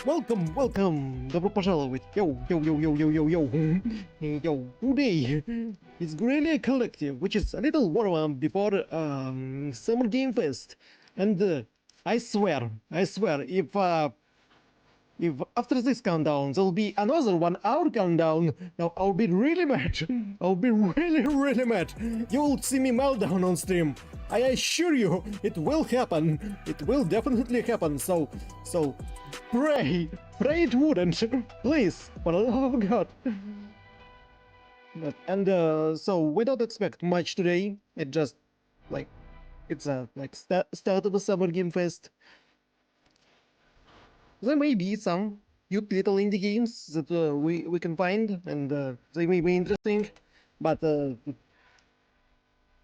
welcome! Добро пожаловать! Yo! Yo, today it's Guerilla Collective, which is a little warm before Summer Game Fest. And I swear, if after this countdown there'll be another 1 hour countdown, now I'll be really mad. I'll be really mad. You'll see me meltdown on stream. I assure you, it will happen. It will definitely happen. So pray it wouldn't. Please, for the love of God. So we don't expect much today. It just like it's a start of the Summer Game Fest. There may be some cute little indie games that we can find, and they may be interesting, but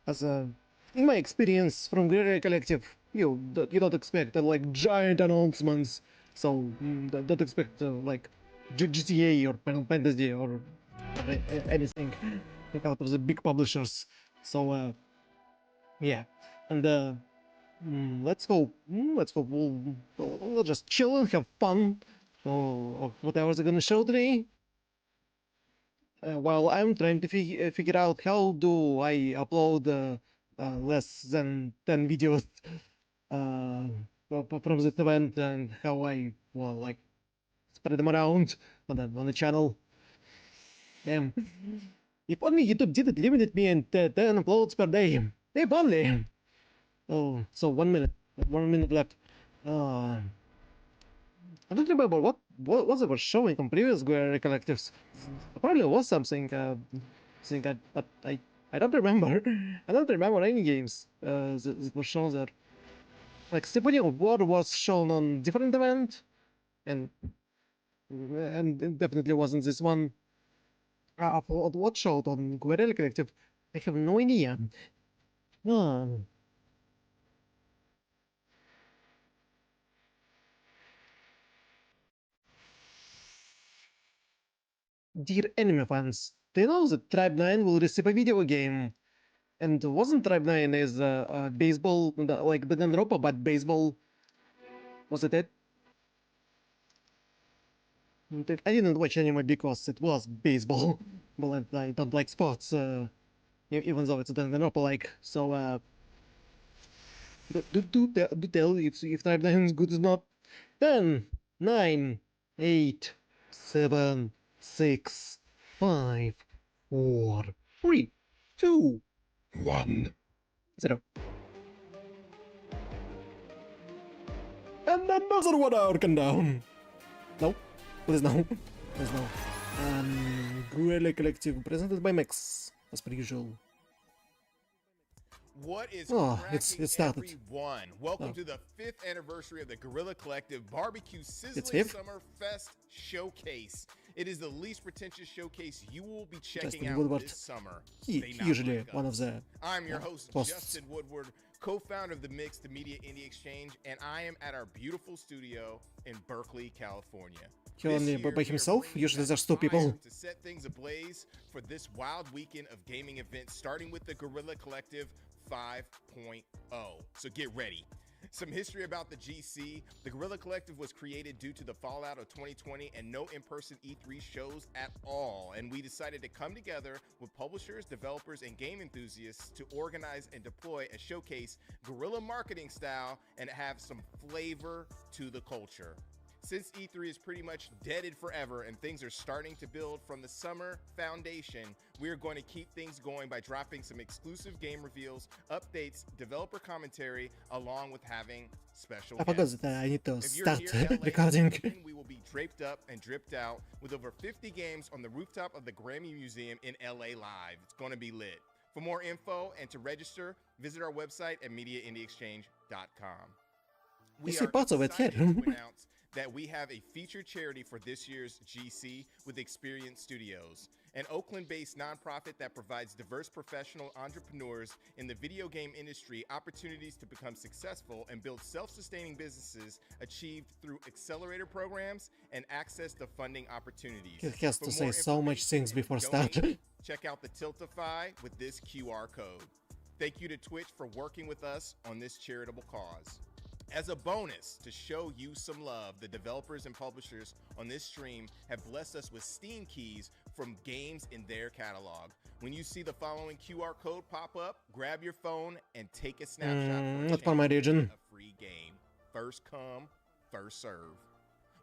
as in my experience from Guerilla Collective, you don't expect like giant announcements, so don't expect like GTA or Final Fantasy or anything out of the big publishers. So yeah, and let's go. We'll just chill and have fun. Of whatever they're gonna show today. While I'm trying to figure out how do I upload less than 10 videos uh, from this event and how I like spread them around on the channel. Damn. If only YouTube didn't limit me in 10 uploads per day. If only. Oh, so 1 minute. 1 minute left. Uh, I don't remember what they were showing on previous Guerrilla collectives. Apparently, it was something. But I don't remember. I don't remember any games that were shown there. Like Symphony of War was shown on different event, and it definitely wasn't this one. What showed on Guerrilla Collective? I have no idea. Ah. Dear anime fans, do you know that Tribe 9 will receive a video game? And wasn't Tribe 9 is baseball, like the Danganronpa, but baseball? Was it it? I didn't watch anime because it was baseball. But I don't like sports, even though it's Danganronpa like. So, do tell if Tribe 9 is good or not. 10, 9, 8, 7, 6, 5, 4, 3, 2, 1, 0. And another 1 hour countdown. No, please no. Please no. Guerrilla Collective presented by Max, as per usual. What is it started. everyone? Welcome to the 5th anniversary of the Guerilla Collective Barbecue Sizzling fifth? Summer Fest Showcase. It is the least pretentious showcase you will be checking Justin out Woodward. this summer. Usually one of the I'm your host, hosts. Justin Woodward, co-founder of the Mixed Media Indie Exchange, and I am at our beautiful studio in Berkeley, California. He only by himself? Usually there's two people. To set things ablaze for this wild weekend of gaming events, starting with the Guerilla Collective 5.0. So get ready. Some history about the GC. The Guerilla Collective was created due to the fallout of 2020 and no in-person E3 shows at all. And we decided to come together with publishers, developers, and game enthusiasts to organize and deploy a showcase guerrilla marketing style and have some flavor to the culture. Since E3 is pretty much deaded forever and things are starting to build from the summer foundation, we are going to keep things going by dropping some exclusive game reveals, updates, developer commentary, along with having special I forgot guests. that I need to If you're start here in LA, recording. we will be draped up and dripped out with over 50 games on the rooftop of the Grammy Museum in LA live. It's going to be lit. For more info and to register, visit our website at MediaIndieExchange.com. You see parts of it here. Announce that we have a featured charity for this year's GC with Experience Studios, an Oakland-based nonprofit that provides diverse professional entrepreneurs in the video game industry opportunities to become successful and build self-sustaining businesses achieved through accelerator programs and access to funding opportunities. He has to say so much things before start. Check out the Tiltify with this QR code. Thank you to Twitch for working with us on this charitable cause. As a bonus, to show you some love, the developers and publishers on this stream have blessed us with Steam keys from games in their catalog. When you see the following QR code pop up, grab your phone and take a snapshot for a Not for my chance to region. win a free game. First come, first serve.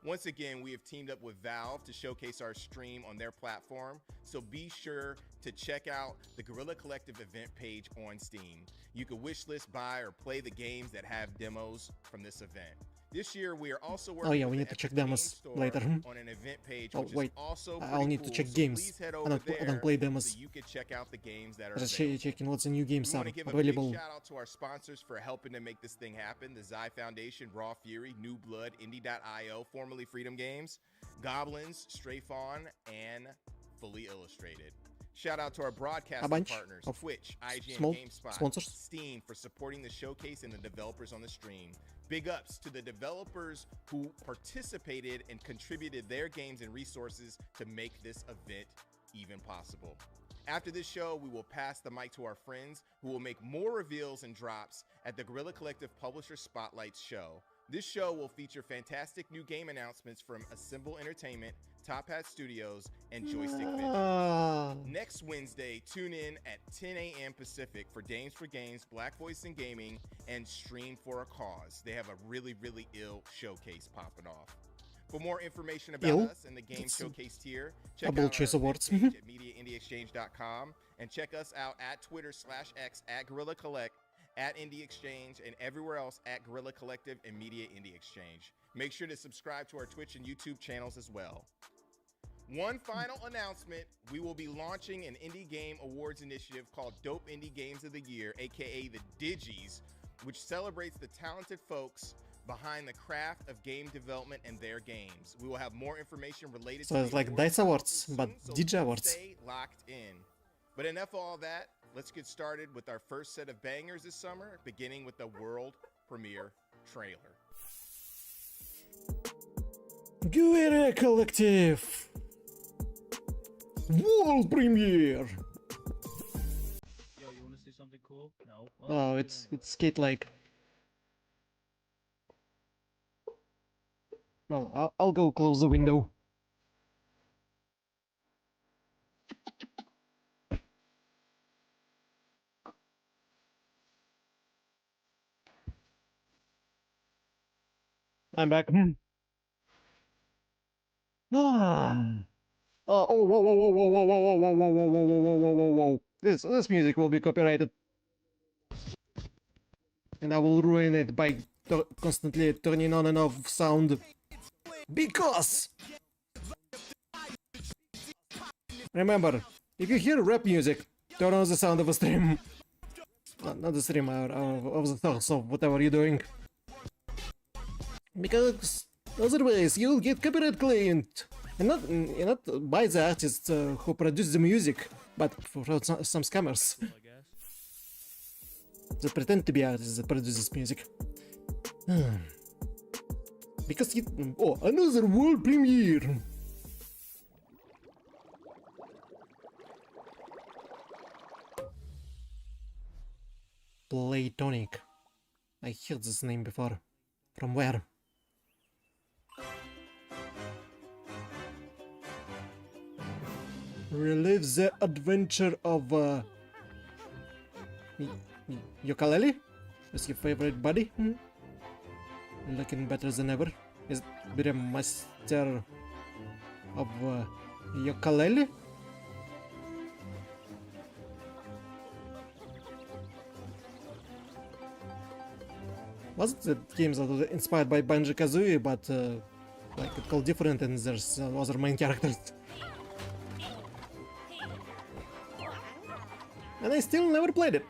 Once again, we have teamed up with Valve to showcase our stream on their platform, so be sure to check out the Guerilla Collective event page on Steam. You can wishlist, buy, or play the games that have demos from this event. This year, we are also working we with need the to check Epic Games demos Store later. on an event page, Oh, which wait. is also I'll pretty need to cool, check so games. please head I over don't there play demos. so you can check out the games that are Just available. checking what the new games We are want to give a available. big shout out to our sponsors for helping to make this thing happen. The Xi Foundation, Raw Fury, New Blood, Indie.io, formerly Freedom Games, Goblins, Stray Fawn, and Fully Illustrated. Shout out to our broadcasting bunch partners, of Twitch, IGN, small GameSpot, sponsors. Steam for supporting the showcase and the developers on the stream. Big ups to the developers who participated and contributed their games and resources to make this event even possible. After this show, we will pass the mic to our friends who will make more reveals and drops at the Guerilla Collective Publisher Spotlights show. This show will feature fantastic new game announcements from Assemble Entertainment, Top Hat Studios, and Joystick Ventures. Next Wednesday, tune in at 10 a.m. Pacific for Dames for Games, Black Voice in Gaming, and Stream for a Cause. They have a really, really ill showcase popping off. For more information about us and the game showcased here, check out our Awards. page at MediaIndieExchange.com and check us out at Twitter/X at Guerilla Collect, at Indie Exchange, and everywhere else at Guerilla Collective and Media Indie Exchange. Make sure to subscribe to our Twitch and YouTube channels as well. One final announcement, we will be launching an Indie Game Awards initiative called Dope Indie Games of the Year, aka the Digis, which celebrates the talented folks behind the craft of game development and their games. We will have more information related So to it's the like awards DICE Awards, soon, but so DJ Awards. stay locked in. But enough of all that. Let's get started with our first set of bangers this summer, beginning with the world premiere trailer. Guerilla Collective World Premiere. Yo, you want to see something cool? No. Oh, it's skate-like. Well, I'll go close the window. I'm back. Ah. Oh, whoa, whoa, whoa, whoa, whoa, whoa, whoa, whoa, whoa, whoa, whoa, whoa, whoa, whoa, whoa. This music will be copyrighted. And I will ruin it by constantly turning on and off sound. Because! Remember, if you hear rap music, turn on the sound of a stream. Not the stream, of the thoughts of whatever you're doing. Because otherwise you'll get copyright claimed. And not by the artists who produce the music, but for some scammers. I guess. That pretend to be artists that produce this music. Because oh, another world premiere! Platonic. I heard this name before. From where? Relive the adventure of Yooka-Laylee? Is your favorite buddy? Looking better than ever. Is be a master of Yooka-Laylee? Was it the games that were inspired by Banjo-Kazooie, but like called different and there's other main characters? And I still never played it.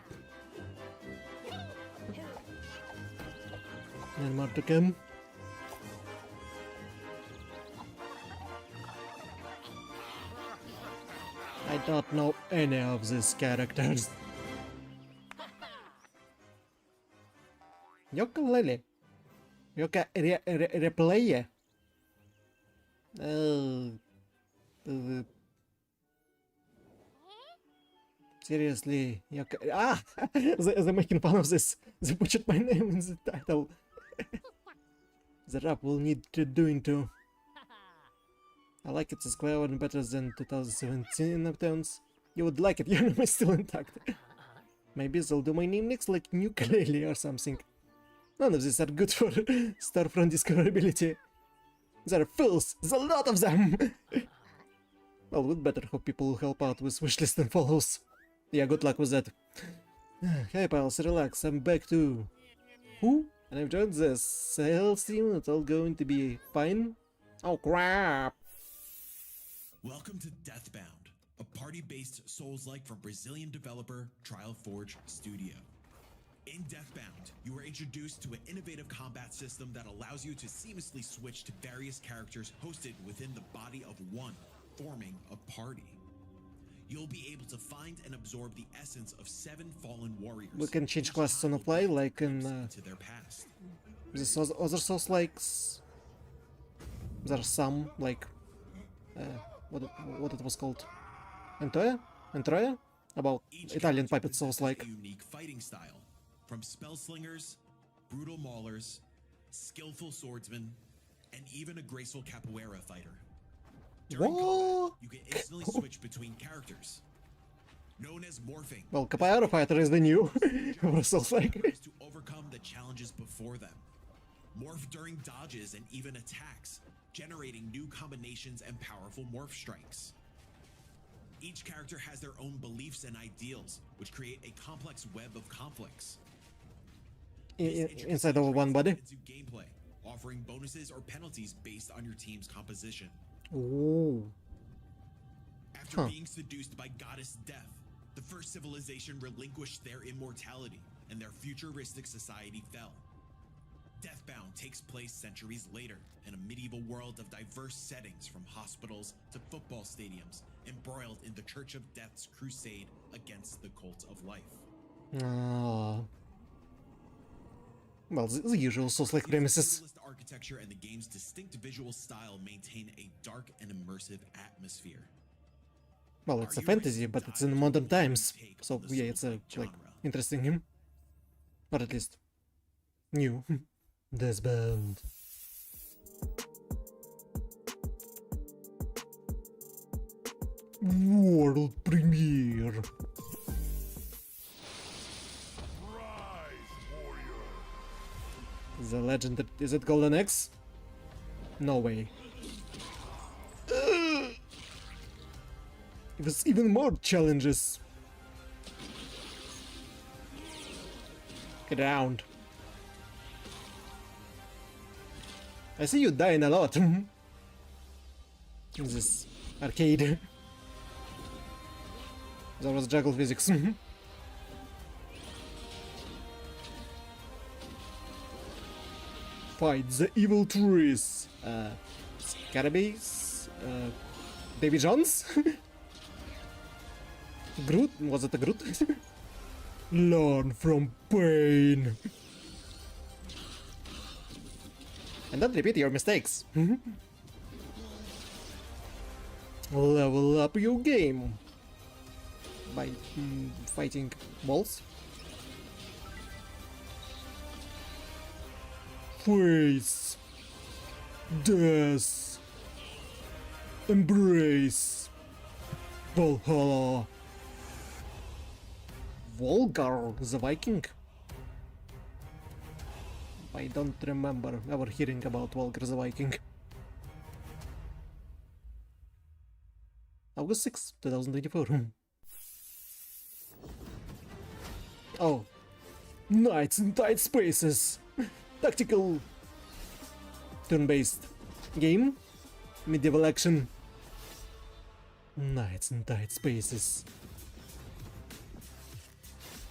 And more to come. I don't know any of these characters. Yooka-Laylee. Replay. Seriously, they're making fun of this. They butchered my name in the title. The rap will need doing too. I like it as clever and better than 2017 Neptunes. You would like it, your name is still intact. Maybe they'll do my name next like New Guerilla or something. None of these are good for Starfront discoverability. They're fools, there's a lot of them! Well, we'd better hope people will help out with wishlist and follows. Yeah, good luck with that. Hey pals, relax, I'm back too. Who? And I've joined the sales team, it's all going to be fine? Oh crap! Welcome to Deathbound, a party-based Souls-like from Brazilian developer Trial Forge Studio. In Deathbound, you are introduced to an innovative combat system that allows you to seamlessly switch to various characters hosted within the body of one, forming a party. You'll be able to find and absorb the essence of 7 fallen warriors. We can change classes on the fly, like in to their past. the other Souls-likes. There are some, like what it was called, Entroya, about Each Italian character puppet Souls possesses like. a unique fighting style, from spellslingers, brutal maulers, skillful swordsmen, and even a graceful capoeira fighter. During What? combat, you can instantly switch between characters. Known as morphing. Well, capoeira fighter is the new for Souls like. To overcome the challenges before them. Morph during dodges and even attacks, generating new combinations and powerful morph strikes. Each character has their own beliefs and ideals, which create a complex web of conflicts. Inside of one body. Into gameplay, offering bonuses or penalties based on your team's composition. Ooh. After Huh. being seduced by Goddess Death, the first civilization relinquished their immortality, and their futuristic society fell. Deathbound takes place centuries later, in a medieval world of diverse settings from hospitals to football stadiums, embroiled in the Church of Death's crusade against the cult of life. Ah. Well, the usual Souls-like The premises. brutalist architecture and the game's distinct visual style maintain a dark and immersive atmosphere. Well, it's a fantasy, but it's in modern times, so yeah, it's a like interesting him, or at least new. Deathbound. World premiere. The legend, is it Golden X? No way. There's even more challenges. Get around. I see you dying a lot. In this arcade. That was juggle physics. Fight the evil trees. Scarabaeus? Davy Jones? Groot? Was it a Groot? Learn from pain. And don't repeat your mistakes. Level up your game by fighting balls. Face, death, embrace, Valhalla. Volgar the Viking? I don't remember ever hearing about Volgar the Viking. August 6, 2024. Oh. Knights in Tight Spaces. Tactical turn-based game. Medieval action. Knights in Tight Spaces.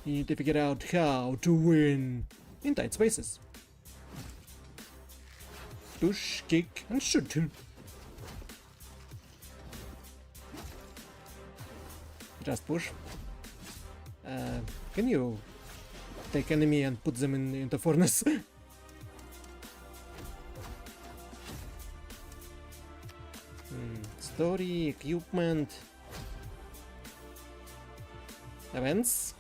You need to figure out how to win in tight spaces. Push, kick, and shoot. Just push. Can you take enemy and put them into furnace? Story, equipment, events.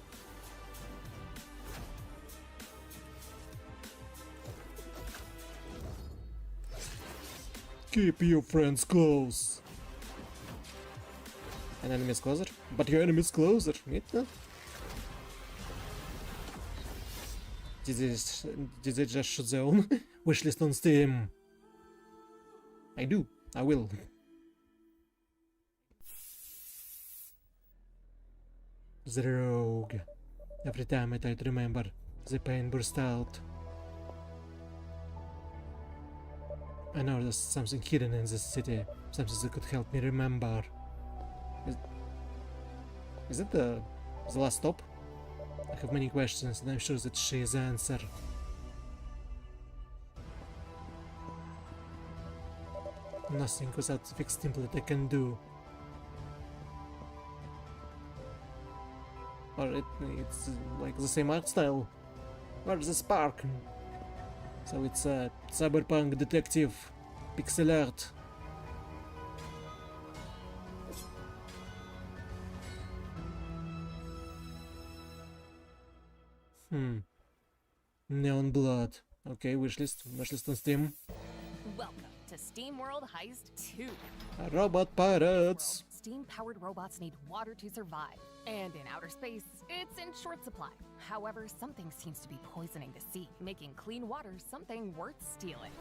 Keep your friends close. An enemy is closer? But your enemy is closer. Did they just shoot their own wishlist on Steam? I do. I will. The rogue. Every time I try to remember, the pain bursts out. I know there's something hidden in this city, something that could help me remember. Is it the last stop? I have many questions and I'm sure that she is the answer. Nothing without the fixed template I can do. Or it's like the same art style. Where's the spark? So it's a cyberpunk detective pixel art. Neon blood. Okay, wishlist on Steam. Welcome to Steam World Heist 2. Robot pirates. Steam-powered robots need water to survive, and in outer space, it's in short supply. However, something seems to be poisoning the sea, making clean water something worth stealing.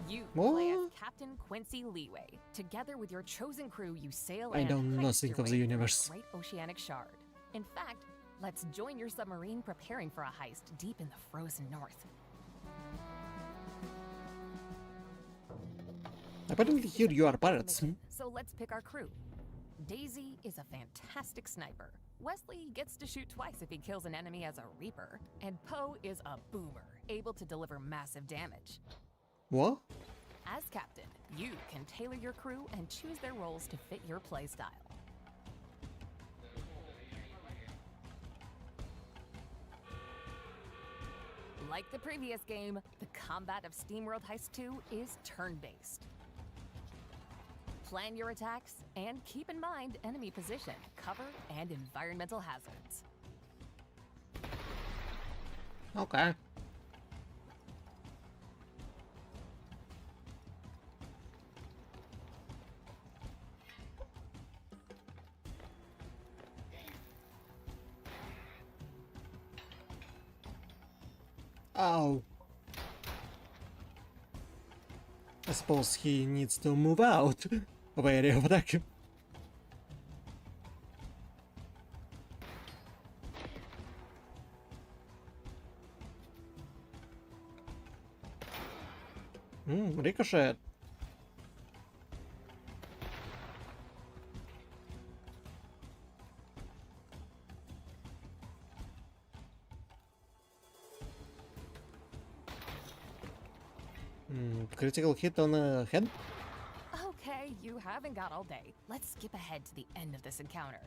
You play as Captain Quincy Leeway. Together with your chosen crew, you sail I and know heist nothing your of the way through universe. Great Oceanic Shard. In fact, let's join your submarine preparing for a heist deep in the frozen north. Apparently here you are pirates. So let's pick our crew. Daisy is a fantastic sniper. Wesley gets to shoot twice if he kills an enemy as a Reaper. And Poe is a boomer, able to deliver massive damage. What? As captain, you can tailor your crew and choose their roles to fit your playstyle. Like the previous game, the combat of SteamWorld Heist 2 is turn-based. Plan your attacks and keep in mind enemy position, cover, and environmental hazards. Okay. Ow. I suppose he needs to move out of area of attack. Ricochet. Critical hit on the head? Okay, you haven't got all day. Let's skip ahead to the end of this encounter.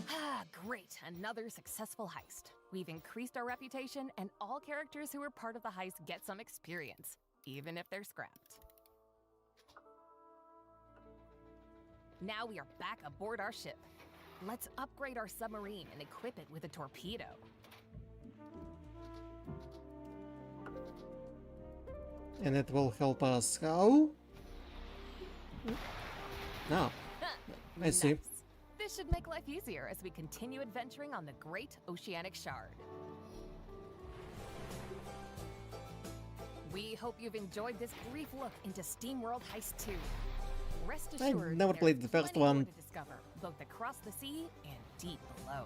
Ah, great, another successful heist. We've increased our reputation, and all characters who were part of the heist get some experience, even if they're scrapped. Now we are back aboard our ship. Let's upgrade our submarine and equip it with a torpedo. And it will help us how? No. I see. Nice. This should make life easier as we continue adventuring on the Great Oceanic Shard. We hope you've enjoyed this brief look into SteamWorld Heist 2. Rest I assured, never there's played the first plenty more one. to discover, both across the sea and deep below.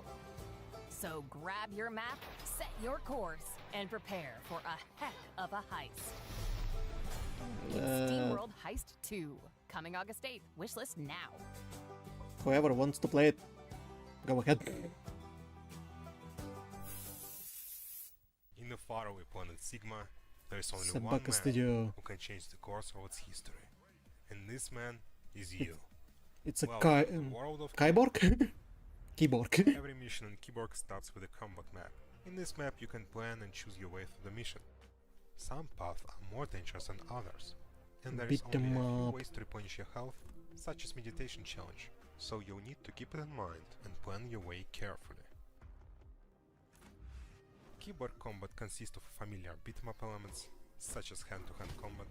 So grab your map, set your course, and prepare for a heck of a heist. It's SteamWorld Heist 2, coming August 8th. Wishlist now. Whoever wants to play it, go ahead. In the faraway planet Sigma, there is only one Собака man Studio. who can change the course of its history. And this man is you. It's a Well, the world of Kyborg? Keyborg. every mission in Keyborg starts with a combat map. In this map you can plan and choose your way through the mission. Some paths are more dangerous than others, and there is Beat only them a few up. ways to replenish your health, such as meditation challenge, so you'll need to keep it in mind and plan your way carefully. Keyboard combat consists of familiar beat-em-up elements, such as hand-to-hand combat,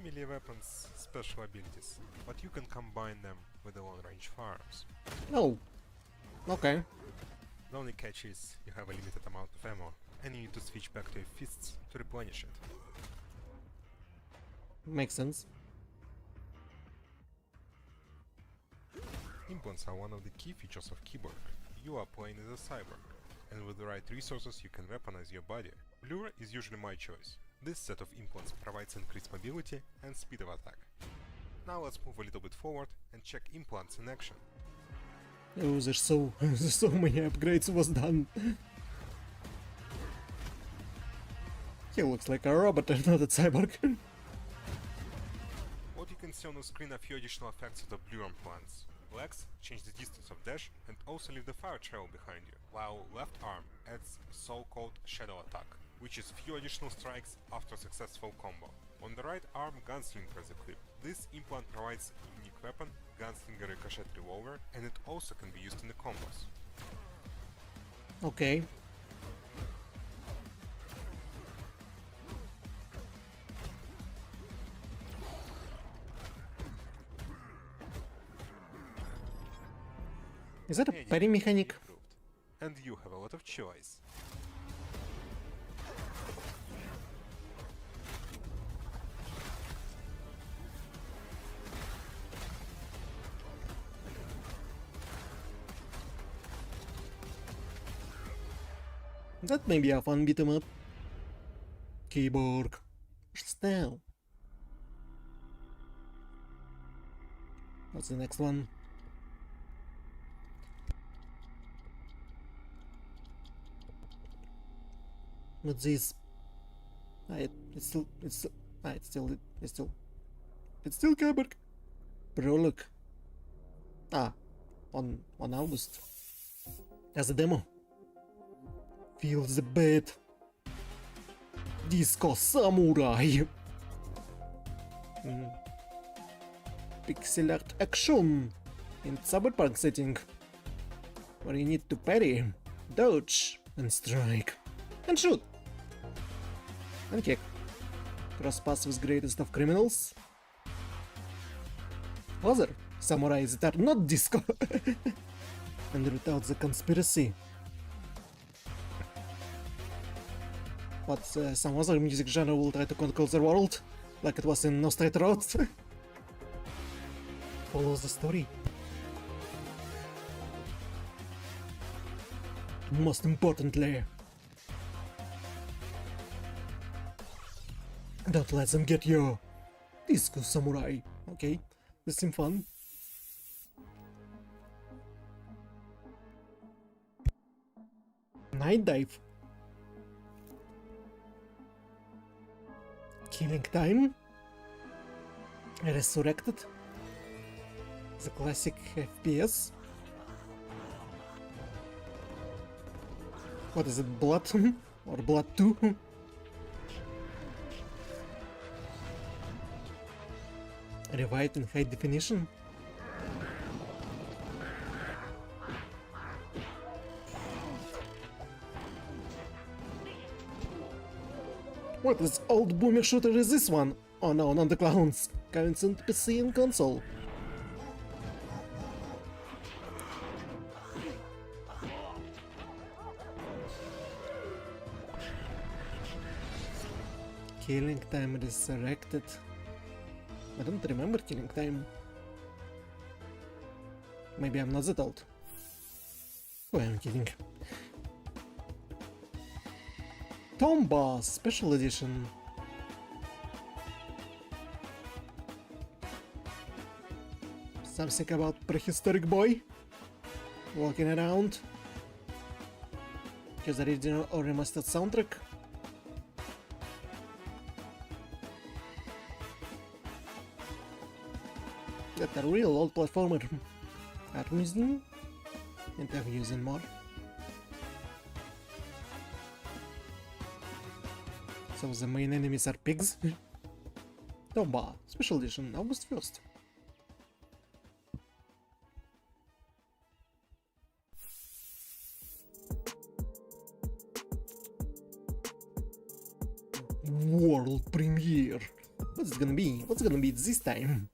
Melee weapons, special abilities, but you can combine them with the long-range firearms. Oh, okay. The only catch is you have a limited amount of ammo, and you need to switch back to your fists to replenish it. Makes sense. Implants are one of the key features of Keyboard. You are playing as a cyborg, and with the right resources you can weaponize your body. Blur is usually my choice. This set of implants provides increased mobility and speed of attack. Now let's move a little bit forward and check implants in action. Oh, there's so many upgrades was done. He looks like a robot and not a cyborg. What you can see on the screen are few additional effects of the Blur implants. Legs change the distance of dash and also leave the fire trail behind you, while left arm adds so-called shadow attack, which is few additional strikes after a successful combo. On the right arm, Gunslinger is equipped. This implant provides a unique weapon, Gunslinger Ricochet Revolver, and it also can be used in the combos. Okay. Is that a Any parry mechanic? improved. And you have a lot of choice. That may be a fun beat 'em up. Keyboard. Style. What's the next one? What's this? It's still Keyboard. Prologue. On August. As a demo. Feel the beat. Disco Samurai. Pixel art action in cyberpunk setting, where you need to parry, dodge, and strike, and shoot, and kick. Cross paths with greatest of criminals. Other samurais that are not disco. And root out the conspiracy. But some other music genre will try to control the world, like it was in No Straight Road. Follows the story. Most importantly, don't let them get you. Disco Samurai. Okay, this seems fun. Night Dive. Killing Time. Resurrected. The classic FPS. What is it, Blood? Or Blood 2? Revived in high definition? What is old boomer shooter is this one? Oh no, not the clowns. Coming soon to PC and console. Killing Time Resurrected. I don't remember Killing Time. Maybe I'm not that old. Oh, I'm kidding. Tomba Special Edition. Something about prehistoric boy walking around. Here's the original or remastered soundtrack. That a real old platformer. Art museum, interviews and more. So the main enemies are pigs. Tomba Special Edition, August 1st. World premiere. What's it gonna be? What's it gonna be this time?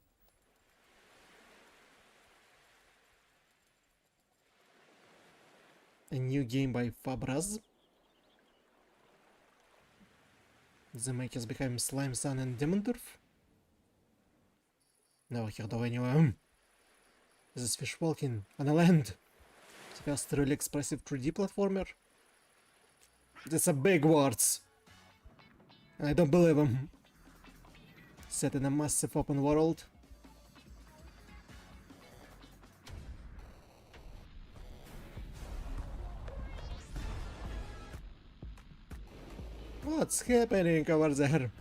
A new game by Fabraz. The makers behind Slime Sun and Demon Turf? Never heard of anyone. This fish walking on a land. The first really expressive 3D platformer. These are big words. And I don't believe them. Set in a massive open world. What's happening over there?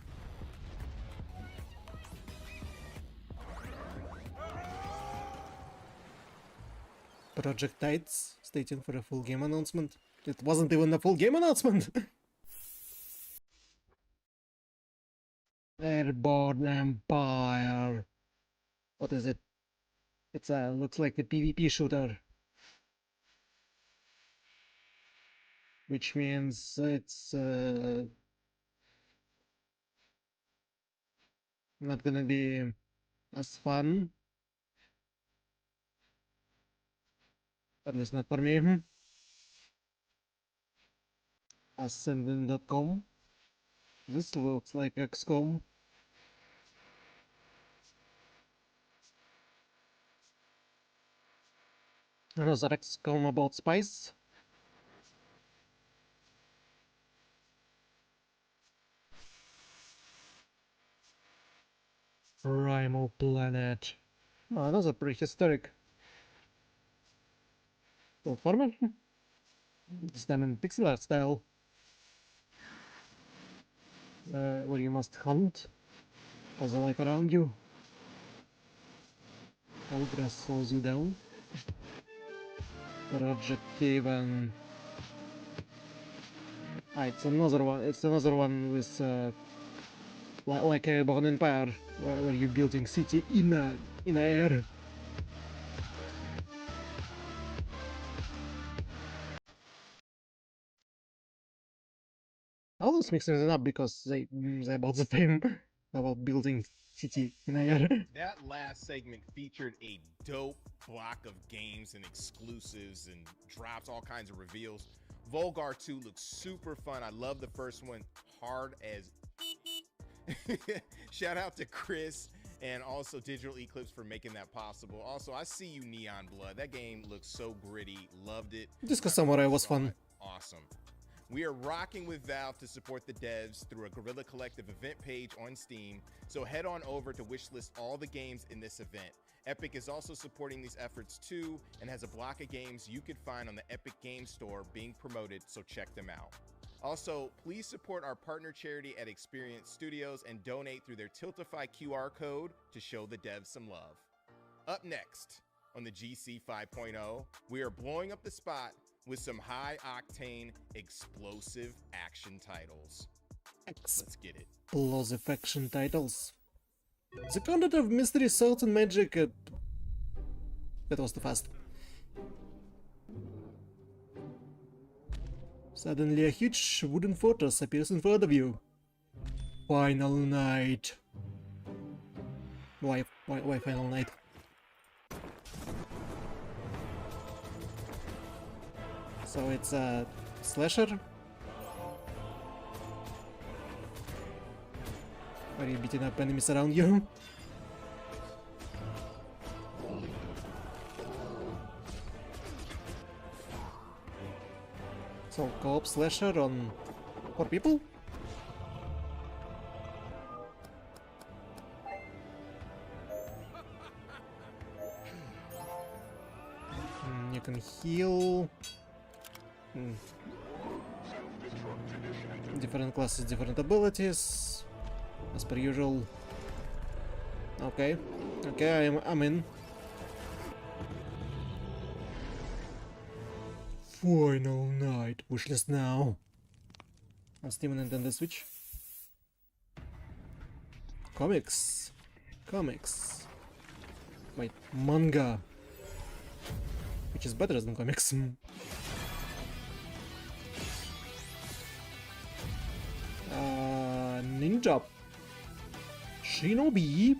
Project Tides, stay tuned for a full game announcement. It wasn't even a full game announcement! Airborne Empire. What is it? It's looks like a PvP shooter. Which means it's not gonna be as fun. At least not for me. Ascendant.com. This looks like XCOM. Another XCOM about spice. Primal Planet. Oh, another prehistoric platformer. This time in pixel art style. Where you must hunt all the life around you. All grass slows you down. Project Haven. Ah, it's another one. It's another one with like a Born Empire, where you're building city in air. I always mixing it up because they about the same about building city in air. That last segment featured a dope block of games and exclusives and drops, all kinds of reveals. Volgar 2 looks super fun. I love the first one, hard as shout out to Chris and also Digital Eclipse for making that possible. Also, I see you, Neon Blood. That game looks so gritty. Loved it. Disco Samurai was fun. Awesome. We are rocking with Valve to support the devs through a Guerilla Collective event page on Steam, so head on over to wishlist all the games in this event. Epic is also supporting these efforts too, and has a block of games you could find on the Epic Game Store being promoted, so check them out. Also, please support our partner charity at Experience Studios and donate through their Tiltify QR code to show the devs some love. Up next on the GC 5.0, we are blowing up the spot with some high-octane, explosive action titles. Let's get it. Explosive action titles. The content of mystery, swords, and magic. That was too fast. Suddenly, a huge wooden fortress appears in front of you. Final night. Why final night? So it's a slasher? Are you beating up enemies around you? So co-op slasher on 4 people? You can heal. Different classes, different abilities, as per usual. Okay, I'm in. Final night, wishlist now. On Steam and Nintendo Switch. Comics. Wait, manga. Which is better than comics. Ninja Shinobi.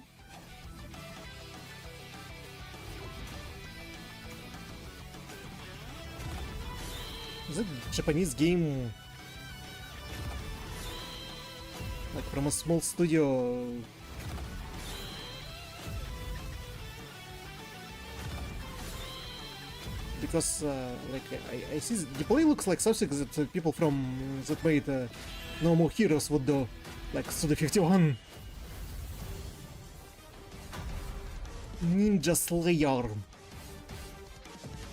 Is it a Japanese game? Like from a small studio? Because like I see the play looks like something that people from that made No More Heroes would do, like Suda51. Ninja Slayer.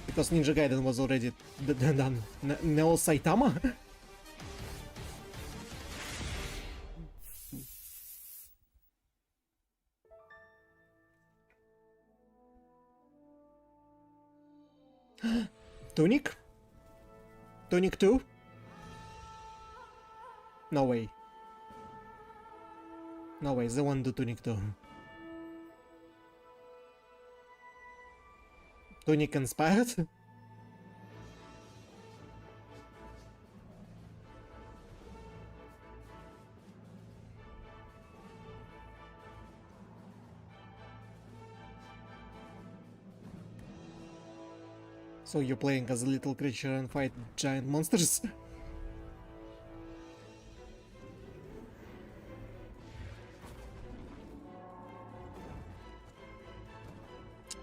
Because Ninja Gaiden was already done. Neo Saitama? Tunic? Tunic 2? No way. No way, they won't do Tunic 2. Tunic inspired? So you're playing as a little creature and fight giant monsters?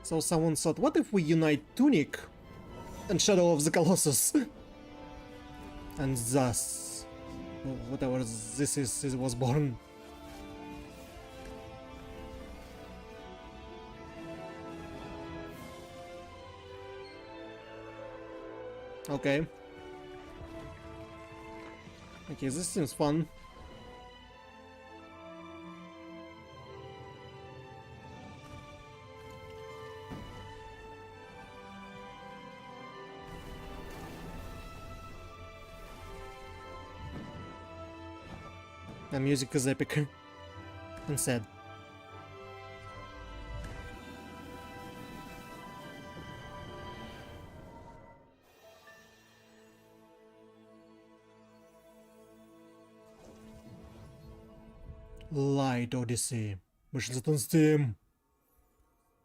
So someone thought, what if we unite Tunic and Shadow of the Colossus? And thus, whatever this is, was born. Okay. Okay, this seems fun. The music is epic and sad. Light Odyssey. Вышел on Steam.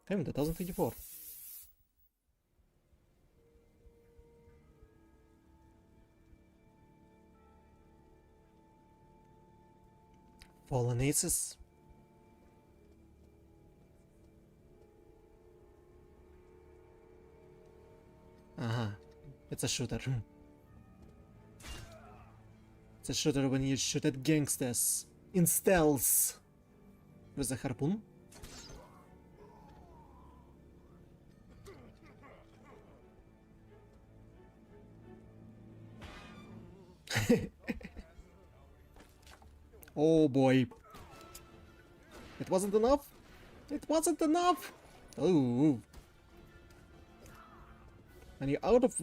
Damn, 2024. Fallen Aces. It's a shooter. It's a shooter when you shoot at gangsters in stealth with a harpoon. Oh boy. It wasn't enough? It wasn't enough! Oh. And you're out of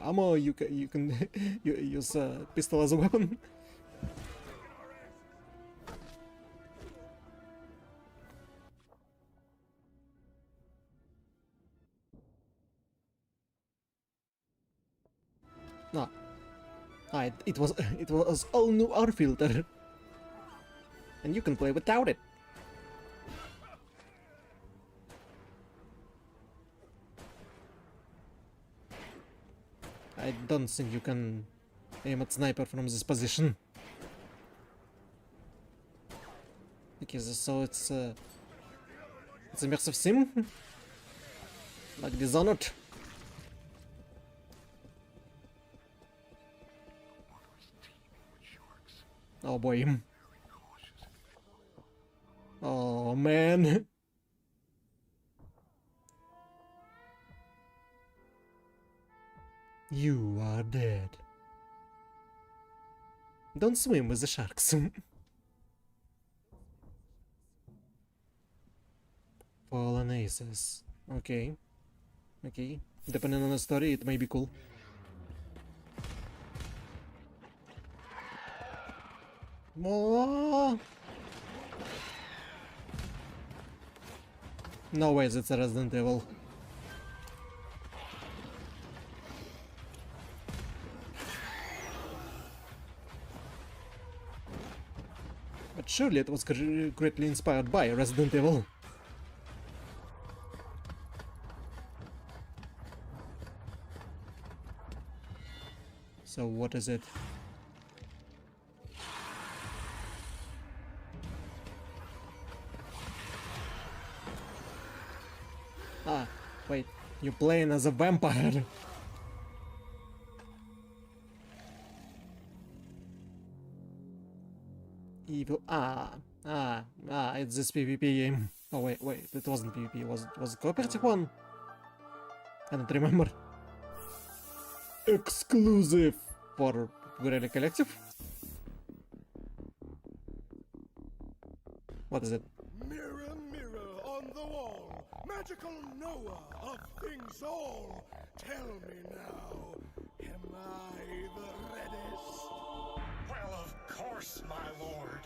ammo, you can use a pistol as a weapon. No. It was all new R filter. And you can play without it. I don't think you can aim at sniper from this position. Because so it's a immersive sim, like Dishonored. Oh boy. Oh man. You are dead. Don't swim with the sharks. Fallen Aces. Okay. Okay. Depending on the story, it may be cool. Oh. No way, that's a Resident Evil. But surely it was greatly inspired by Resident Evil. So what is it? Ah, wait, you're playing as a vampire. Evil. It's this PvP game. Oh wait, it wasn't PvP. Was it cooperative one? I don't remember. Exclusive for Guerilla Collective. What is it? Mirror, mirror on the wall, magical knower of things all, tell me now, am I the reddest? Well, of course, my lord.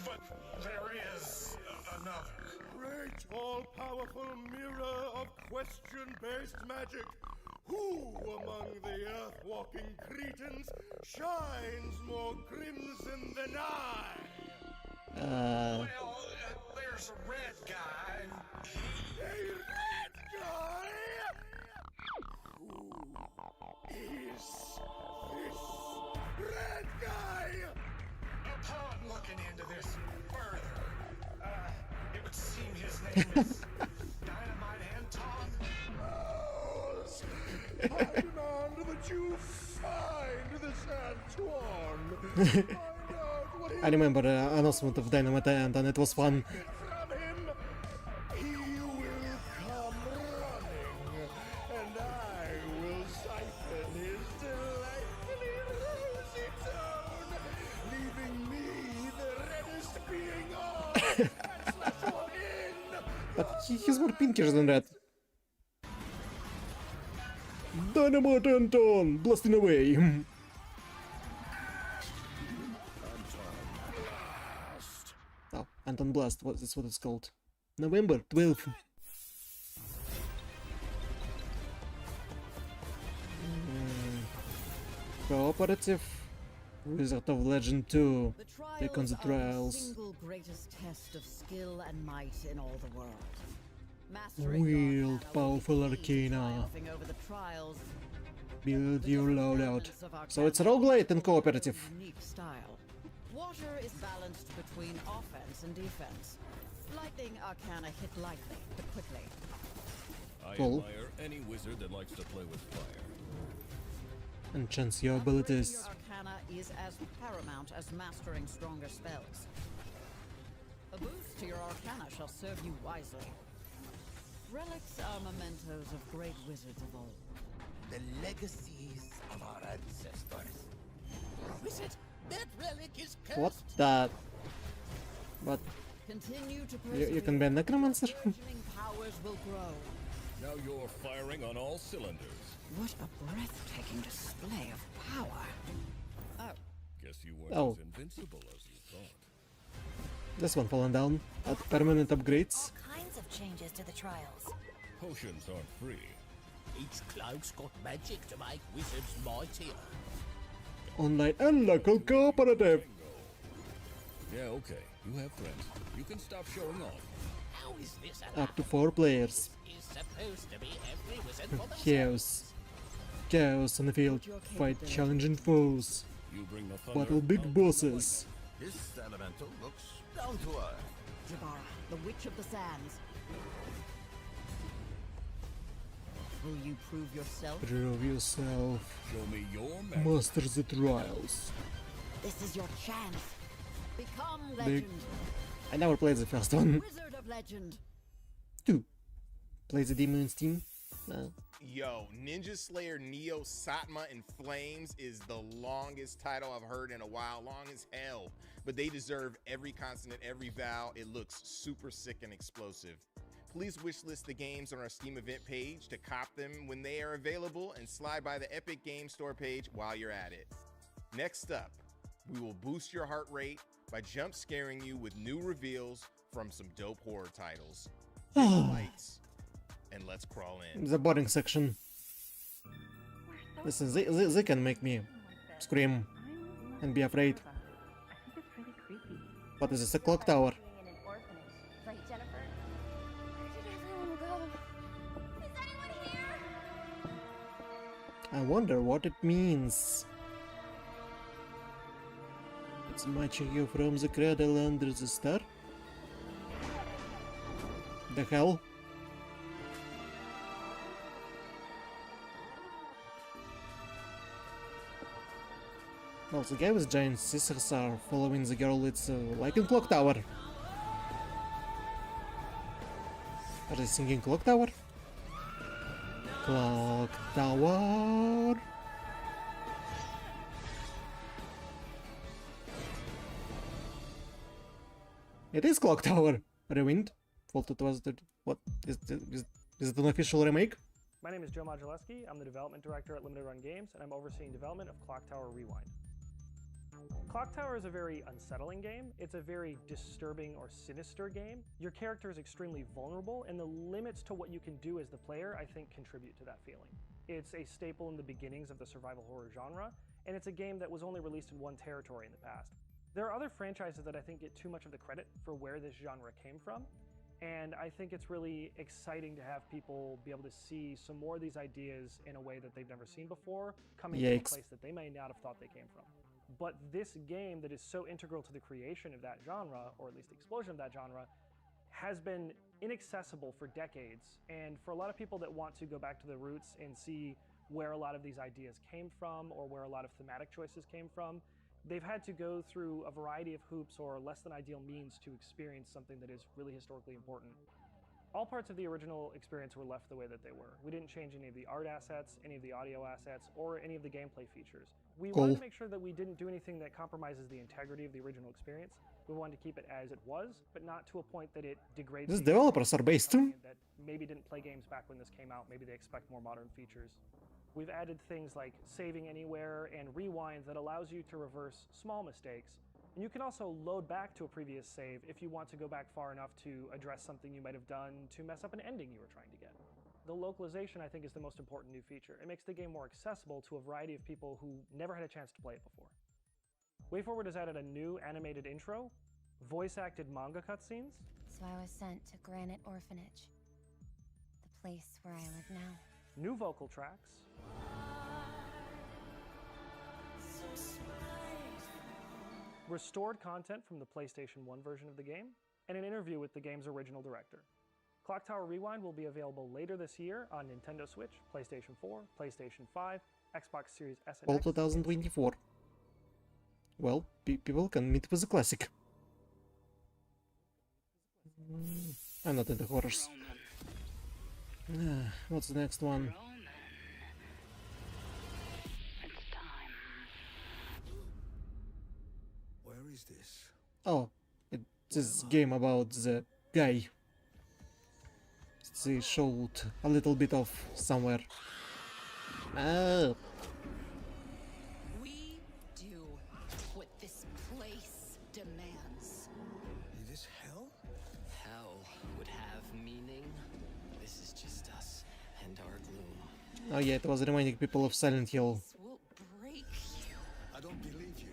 But there is another. Great all-powerful mirror of question-based magic, who among the earth-walking cretins shines more crimson than I? Well, there's a red guy. A red guy? Who is this red guy? Upon looking into this further, it would seem his name is Dynamite Anton. I demand that you find this Antoine. Find out what he I remember the announcement of Dynamite and it was fun. from him. He will come running, and I will siphon his delightfully rosy tone, leaving me the reddest being on and slash one in. But he's more pinkish than that. Dynamite Anton, blasting away. Oh, Anton Blast, that's what it's called. November 12th. Cooperative. Wizard of Legend 2. Take on the trials. The single greatest test of skill and might in all the world. Wield powerful arcana. Over the trials, Build your loadout. So it's roguelite and cooperative. unique style. Water is balanced between offense and defense. Lightning arcana hit lightly but quickly. I Cool. admire any wizard that likes to play with fire. Enchants your Upgrading abilities. your arcana is as paramount as mastering stronger spells. A boost to your arcana shall serve you wisely. Relics are mementos of great wizards of old. The legacies of our ancestors. Wizard, that relic is cursed. What the? What? Continue to You can be a necromancer? burgeoning powers will grow. Now you're firing on all cylinders. What a breathtaking display of power. Oh, Guess you weren't Oh. as invincible as you thought. This one fallen down. At permanent upgrades. Kinds of changes to the trials. Potions aren't free. Each cloud's got magic to make wizards mightier. Online and local cooperative. Yeah, okay. You have friends. You can stop showing off. How is this Up to 4 players. is supposed to be every wizard for themselves? Chaos. Chaos on the field. Fight challenging foes. You bring the thunder. Battle big bosses. This elemental looks down to earth. Jabara, the Witch of the Sands. Will you prove yourself? Prove yourself. Show me your magic. Master the trials. This is your chance. Become Big. legend. I never played the first one. Wizard of legend. 2. Play the Demon's team. Yo, Ninja Slayer Neo Satma in Flames is the longest title I've heard in a while, long as hell. But they deserve every consonant, every vowel. It looks super sick and explosive. Please wishlist the games on our Steam event page to cop them when they are available and slide by the Epic Game Store page while you're at it. Next up, we will boost your heart rate by jump scaring you with new reveals from some dope horror titles. Dim the lights, and let's crawl in. The boring section. Listen, they can make me scream and be afraid. I think it's really creepy. What is this, a clock tower? In an orphanage, right, Jennifer? Where did everyone go? Is anyone here? I wonder what it means. It's matching you from the cradle under the star? The hell? Well, the guy with giant scissors are following the girl. It's like in Clock Tower. Are they singing Clock Tower? Clock Tower. It is Clock Tower. Rewind. Fault it was the... What? Is it an official remake? My name is Joe Modulewski. I'm the development director at Limited Run Games, and I'm overseeing development of Clock Tower Rewind. Clock Tower is a very unsettling game. It's a very disturbing or sinister game. Your character is extremely vulnerable, and the limits to what you can do as the player, I think, contribute to that feeling. It's a staple in the beginnings of the survival horror genre, and it's a game that was only released in one territory in the past. There are other franchises that I think get too much of the credit for where this genre came from, and I think it's really exciting to have people be able to see some more of these ideas in a way that they've never seen before, coming from a place that they may not have thought they came from. But this game that is so integral to the creation of that genre, or at least the explosion of that genre, has been inaccessible for decades. And for a lot of people that want to go back to the roots and see where a lot of these ideas came from, or where a lot of thematic choices came from, they've had to go through a variety of hoops or less than ideal means to experience something that is really historically important. All parts of the original experience were left the way that they were. We didn't change any of the art assets, any of the audio assets, or any of the gameplay features. We wanted to make sure that we didn't do anything that compromises the integrity of the original experience. We wanted to keep it as it was, but not to a point that it degrades. These developers are based on that maybe didn't play games back when this came out. Maybe they expect more modern features. We've added things like saving anywhere and rewind that allows you to reverse small mistakes. And you can also load back to a previous save if you want to go back far enough to address something you might have done to mess up an ending you were trying to get. The localization, I think, is the most important new feature. It makes the game more accessible to a variety of people who never had a chance to play it before. WayForward has added a new animated intro, voice-acted manga cutscenes. So I was sent to Granite Orphanage, the place where I live now. New vocal tracks. Restored content from the PlayStation 1 version of the game, and an interview with the game's original director. Clock Tower Rewind will be available later this year on Nintendo Switch, PlayStation 4, PlayStation 5, Xbox Series S and all X. 2024. Well, people can meet with the classic. I'm not into horrors. What's the next one? Where is this? Oh, it's this game about the guy. They showed a little bit of somewhere. Oh. We do what this place demands. Is this hell? Hell would have meaning. This is just us and our gloom. Oh yeah, it was reminding people of Silent Hill. This will break you. I don't believe you.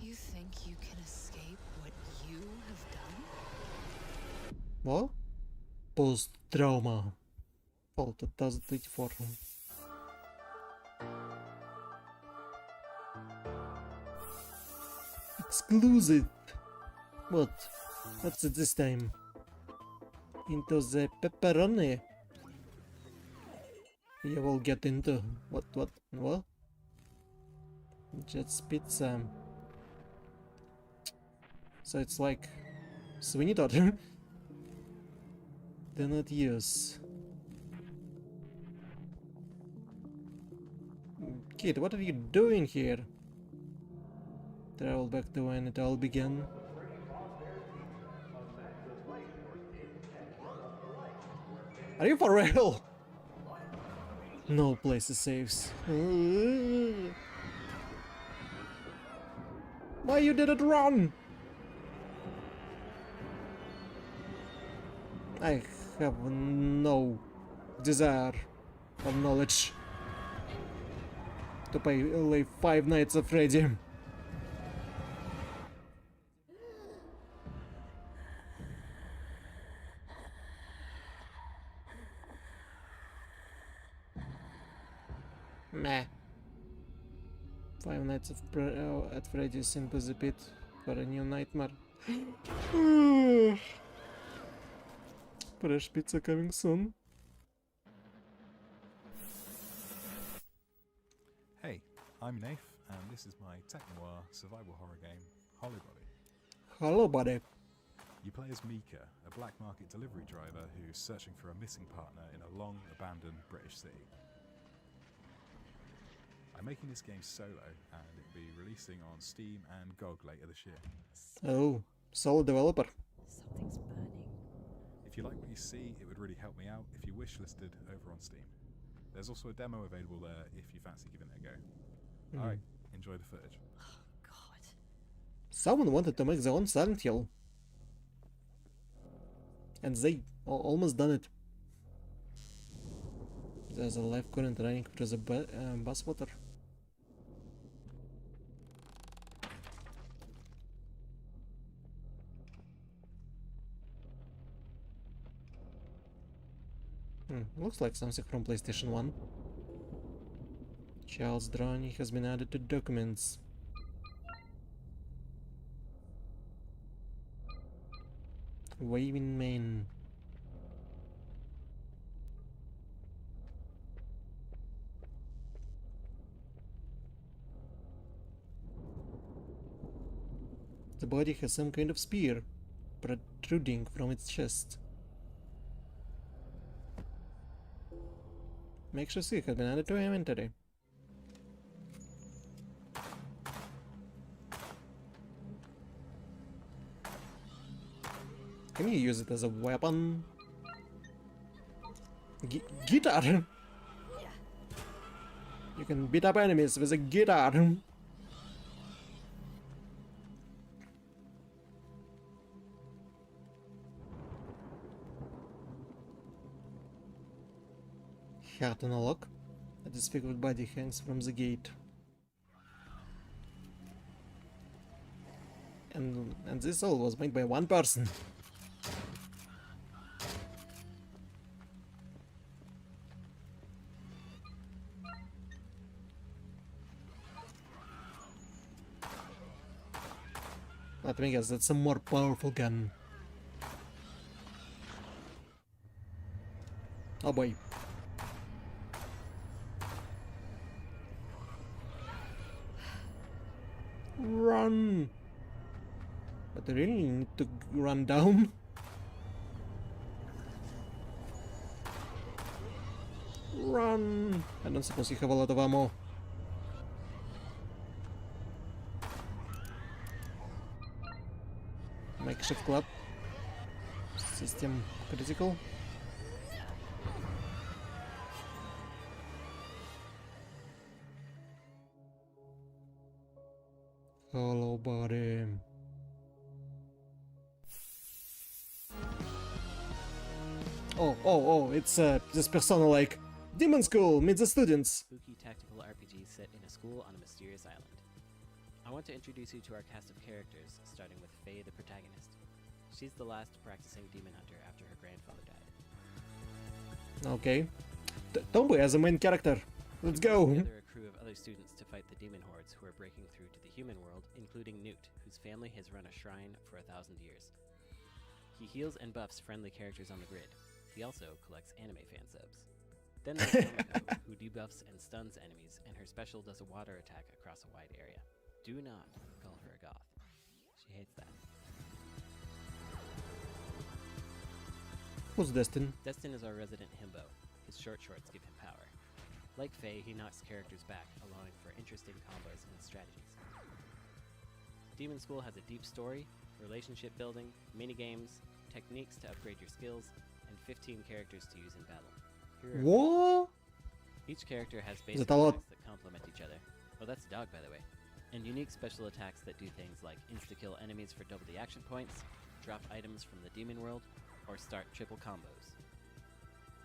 You think you can escape what you have done? What? Post-trauma. Fall 2024. Exclusive. What? What's it this time? Into the pepperoni. You will get into what? Jet's pizza. So it's like Sweeney Todd. Do not use. Kid, what are you doing here? Travel back to when it all began. Are you for real? No place is safe. Why you didn't run? I have no desire or knowledge. to play Five Nights at Freddy. Meh. Five Nights at Freddy's simply the pit for a new nightmare. Fresh pizza coming soon. Hey, I'm Nath, and this is my tech noir survival horror game, Hollow Body. Hello, buddy. You play as Mika, a black market delivery driver who's searching for a missing partner in a long abandoned British city. I'm making this game solo, and it'll be releasing on Steam and GOG later this year. Oh, solo developer. Something's burning. If you like what you see, it would really help me out if you wishlisted over on Steam. There's also a demo available there if you fancy giving it a go. Alright, enjoy the footage. Oh, God. Someone wanted to make their own Silent Hill. And they almost done it. There's a live current running through the bus water. Looks like something from PlayStation 1. Child's drawing has been added to documents. Waving mane. The body has some kind of spear protruding from its chest. Make sure C has been added to inventory. Can you use it as a weapon? Guitar! You can beat up enemies with a guitar! Heart on a lock. A disfigured body hangs from the gate. And this all was made by one person. Let me guess, that's a more powerful gun. Oh boy. Run! But I really need to run down. Run! I don't suppose you have a lot of ammo. Makeshift club. System critical. Hello, buddy. Oh, it's this persona like Demon School, meet the students. Spooky tactical RPG set in a school on a mysterious island. I want to introduce you to our cast of characters, starting with Faye, the protagonist. She's the last practicing demon hunter after her grandfather died. Okay. Tomboy as a main character. Let's go. Together a crew of other students to fight the demon hordes who are breaking through to the human world, including Newt, whose family has run a shrine for 1,000 years. He heals and buffs friendly characters on the grid. He also collects anime fan subs. Then there's Momoko, who debuffs and stuns enemies, and her special does a water attack across a wide area. Do not call her a goth. She hates that. Who's Destin? Destin is our resident himbo. His short shorts give him power. Like Faye, he knocks characters back, allowing for interesting combos and strategies. Demon School has a deep story, relationship building, minigames, techniques to upgrade your skills, and 15 characters to use in battle. What? Each character has basic attacks that complement each other. Oh, that's a dog, by the way. And unique special attacks that do things like insta-kill enemies for double the action points, drop items from the demon world, or start triple combos.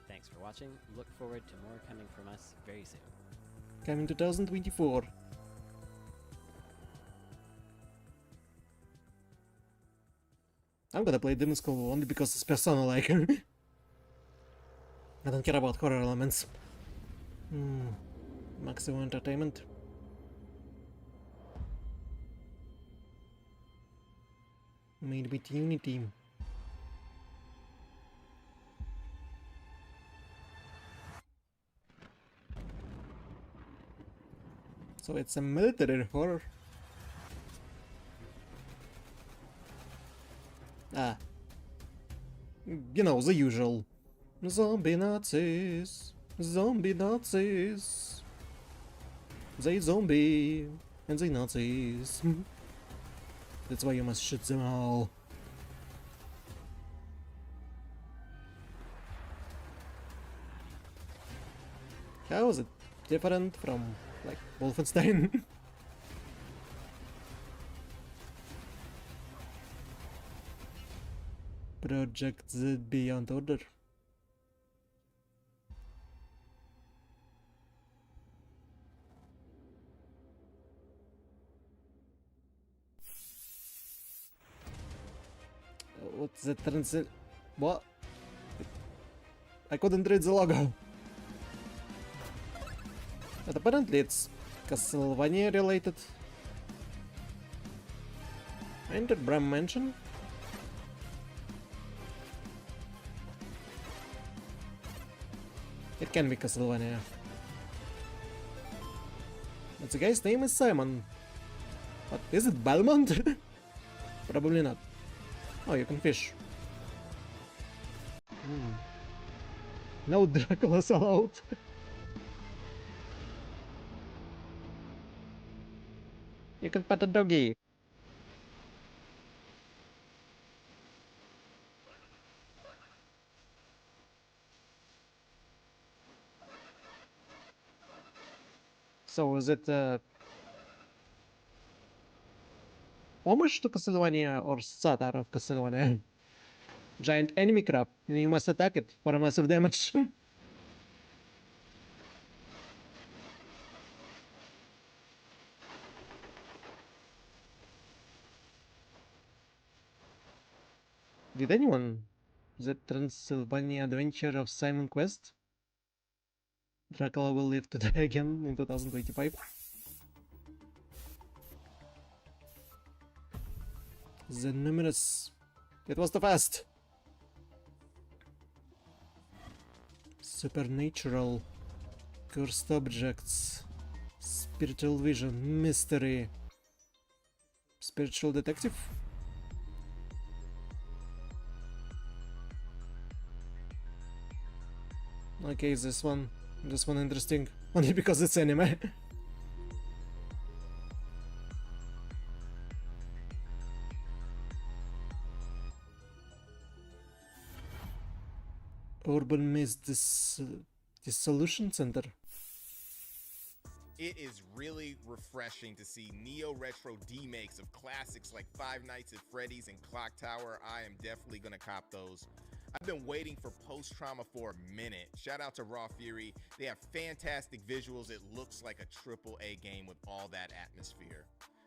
Thanks for watching. Look forward to more coming from us very soon. Coming 2024. I'm gonna play Demon's Call only because it's Persona-like. I don't care about horror elements. Maximum entertainment. Made with Unity. So it's a military horror. Ah. You know, the usual. Zombie Nazis. Zombie Nazis. They zombie. And they Nazis. That's why you must shoot them all. How is it different from, like, Wolfenstein? Project Z Beyond Order. What's the transit? What? I couldn't read the logo. But apparently it's Castlevania related. Entered Bram Mansion? It can be Castlevania. But the guy's name is Simon. What, is it Belmont? Probably not. Oh, you can fish. No Dracula's allowed. You can pet a doggy. So is it homage to Castlevania or satire of Castlevania? Giant enemy crab, and you must attack it for a massive damage. Did anyone? The Transylvania Adventure of Simon Quest? Dracula will live to die again in 2025. The numerous. It was the fast. Supernatural. Cursed objects. Spiritual vision. Mystery. Spiritual detective? Okay, this one interesting. Only because it's anime. Urban Maze Dissolution Center. It is really refreshing to see neo-retro demakes of classics like Five Nights at Freddy's and Clock Tower. I am definitely gonna cop those. I've been waiting for Post-Trauma for a minute. Shout out to Raw Fury. They have fantastic visuals. It looks like a AAA game with all that atmosphere.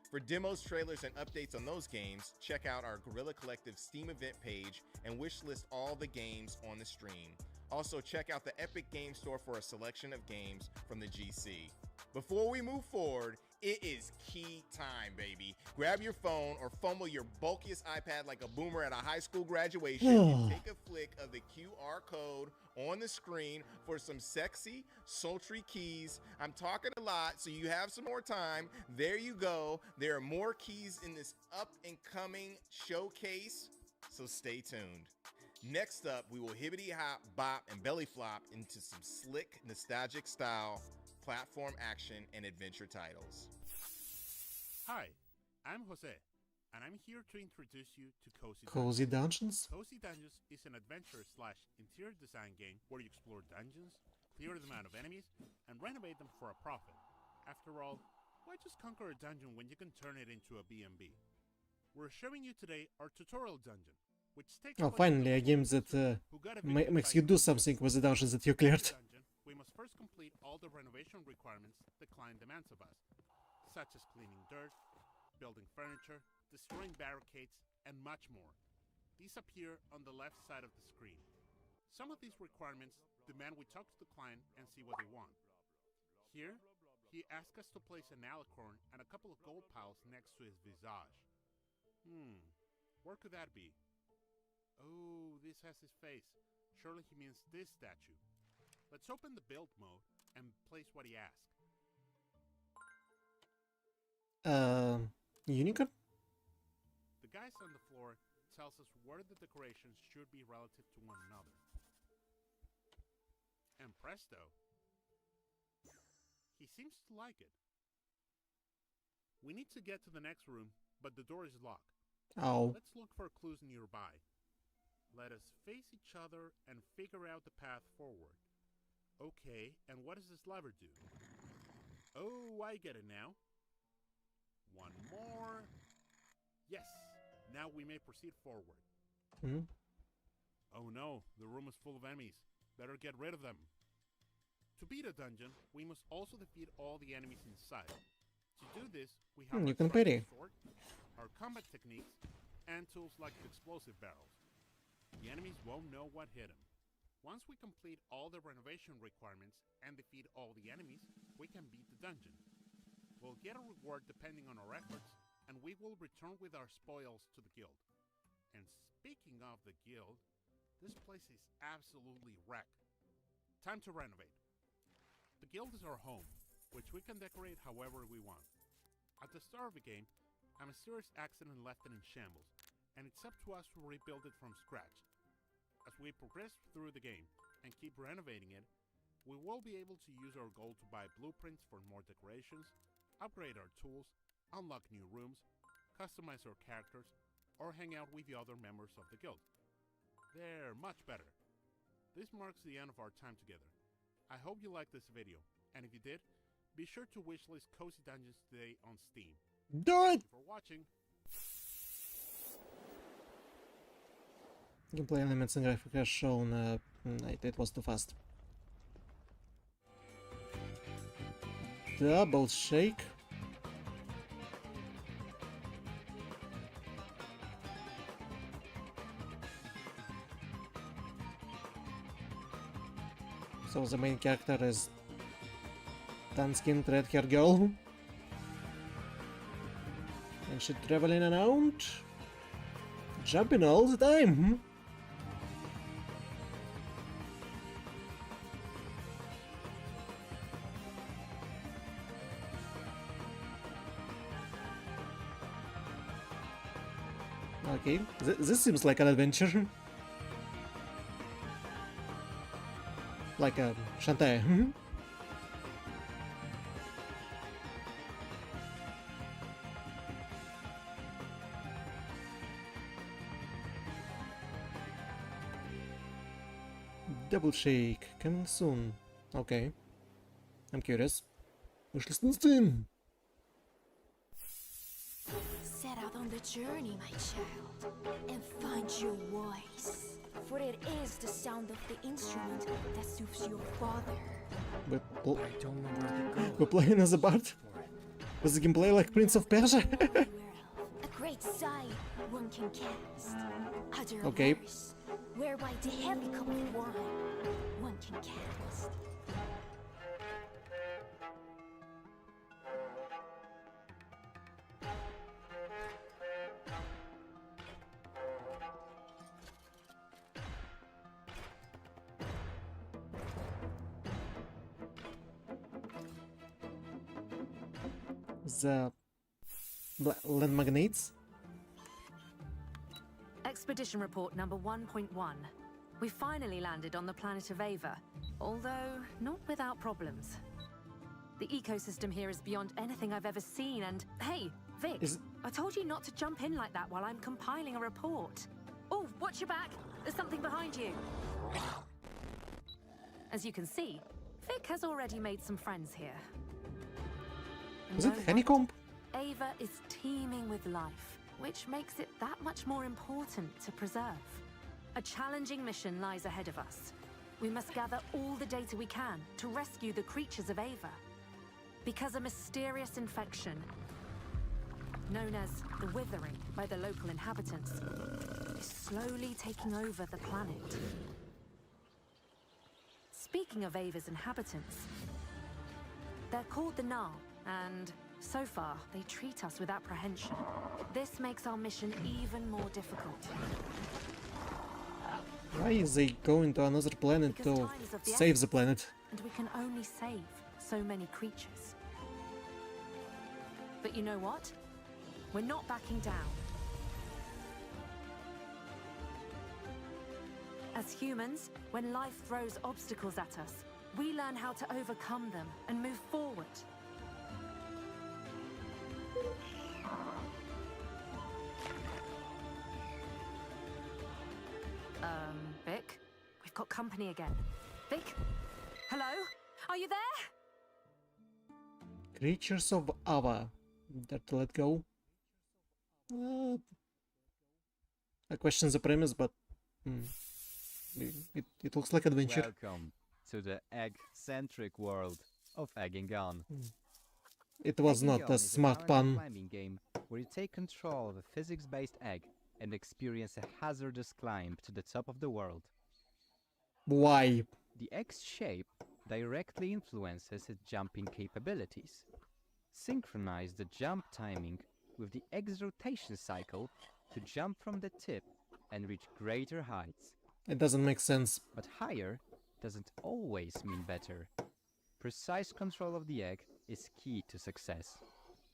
For demos, trailers, and updates on those games, check out our Guerilla Collective Steam event page and wishlist all the games on the stream. Also, check out the Epic Game Store for a selection of games from the GC. Before we move forward, it is key time, baby. Grab your phone or fumble your bulkiest iPad like a boomer at a high school graduation and take a flick of the QR code on the screen for some sexy, sultry keys. I'm talking a lot, so you have some more time. There you go. There are more keys in this up-and-coming showcase, so stay tuned. Next up, we will hibbity hop, bop, and belly flop into some slick, nostalgic style platform action and adventure titles. Hi, I'm Jose, and I'm here to introduce you to Cozy Dungeons? Cozy Dungeons is an adventure/interior design game where you explore dungeons, clear them out of enemies, and renovate them for a profit. After all, why just conquer a dungeon when you can turn it into a B&B? We're showing you today our tutorial dungeon, which takes Oh, finally a game that makes you do something with the dungeons that you cleared. we must first complete all the renovation requirements the client demands of us, such as cleaning dirt, building furniture, destroying barricades, and much more. These appear on the left side of the screen. Some of these requirements demand we talk to the client and see what they want. Here, he asks us to place an alicorn and a couple of gold piles next to his visage. Where could that be? Oh, this has his face. Surely he means this statue. Let's open the build mode and place what he asked. Unicorn? The guys on the floor tells us where the decorations should be relative to one another. And presto! He seems to like it. We need to get to the next room, but the door is locked. Oh. Let's look for clues nearby. Let us face each other and figure out the path forward. Okay, and what does this lever do? Oh, I get it now. One more. Yes, now we may proceed forward. Oh no, the room is full of enemies. Better get rid of them. To beat a dungeon, we must also defeat all the enemies inside. To do this, we have you can pity. sword, our combat techniques, and tools like explosive barrels. The enemies won't know what hit them. Once we complete all the renovation requirements and defeat all the enemies, we can beat the dungeon. We'll get a reward depending on our efforts, and we will return with our spoils to the guild. And speaking of the guild, this place is absolutely wrecked. Time to renovate. The guild is our home, which we can decorate however we want. At the start of the game, a mysterious accident left it in shambles, and it's up to us to rebuild it from scratch. As we progress through the game and keep renovating it, we will be able to use our gold to buy blueprints for more decorations, upgrade our tools, unlock new rooms, customize our characters, or hang out with the other members of the guild. There, much better. This marks the end of our time together. I hope you liked this video, and if you did, be sure to wishlist Cozy Dungeons today on Steam. Do it! Thank you for watching. Gameplay elements and graphics are shown. It was too fast. Double shake. So the main character is tan-skinned red-haired girl. And she's traveling around, jumping all the time. Okay, this seems like an adventure. Like a Shantae. Double shake, coming soon. Okay. I'm curious. Wishlist on Steam. Set out on the journey, my child, and find your voice. For it is the sound of the instrument that soothes your father. We're playing as a bard? Was the gameplay like Prince of Persia? A great sight one can cast. Other Okay. verse, whereby the heavy cup of wine one can cast. The land magnates? Expedition report number 1.1. We finally landed on the planet of Ava, although not without problems. The ecosystem here is beyond anything I've ever seen, and hey, Vic, I told you not to jump in like that while I'm compiling a report. Oh, watch your back! There's something behind you! As you can see, Vic has already made some friends here. Is it honeycomb? Ava is teeming with life, which makes it that much more important to preserve. A challenging mission lies ahead of us. We must gather all the data we can to rescue the creatures of Ava. Because a mysterious infection, known as the Withering by the local inhabitants, is slowly taking over the planet. Speaking of Ava's inhabitants, they're called the Null, and so far they treat us with apprehension. This makes our mission even more difficult. Why is they going to another planet to save the planet? And we can only save so many creatures. But you know what? We're not backing down. As humans, when life throws obstacles at us, we learn how to overcome them and move forward. Vic? We've got company again. Vic? Hello? Are you there? Creatures of Ava. Dare to let go? I question the premise, but it looks like adventure. Welcome to the egg-centric world of Egging On. It was not a smart pun. Climbing game where you take control of a physics-based egg and experience a hazardous climb to the top of the world. Why? The egg's shape directly influences its jumping capabilities. Synchronize the jump timing with the egg's rotation cycle to jump from the tip and reach greater heights. It doesn't make sense. But higher doesn't always mean better. Precise control of the egg is key to success.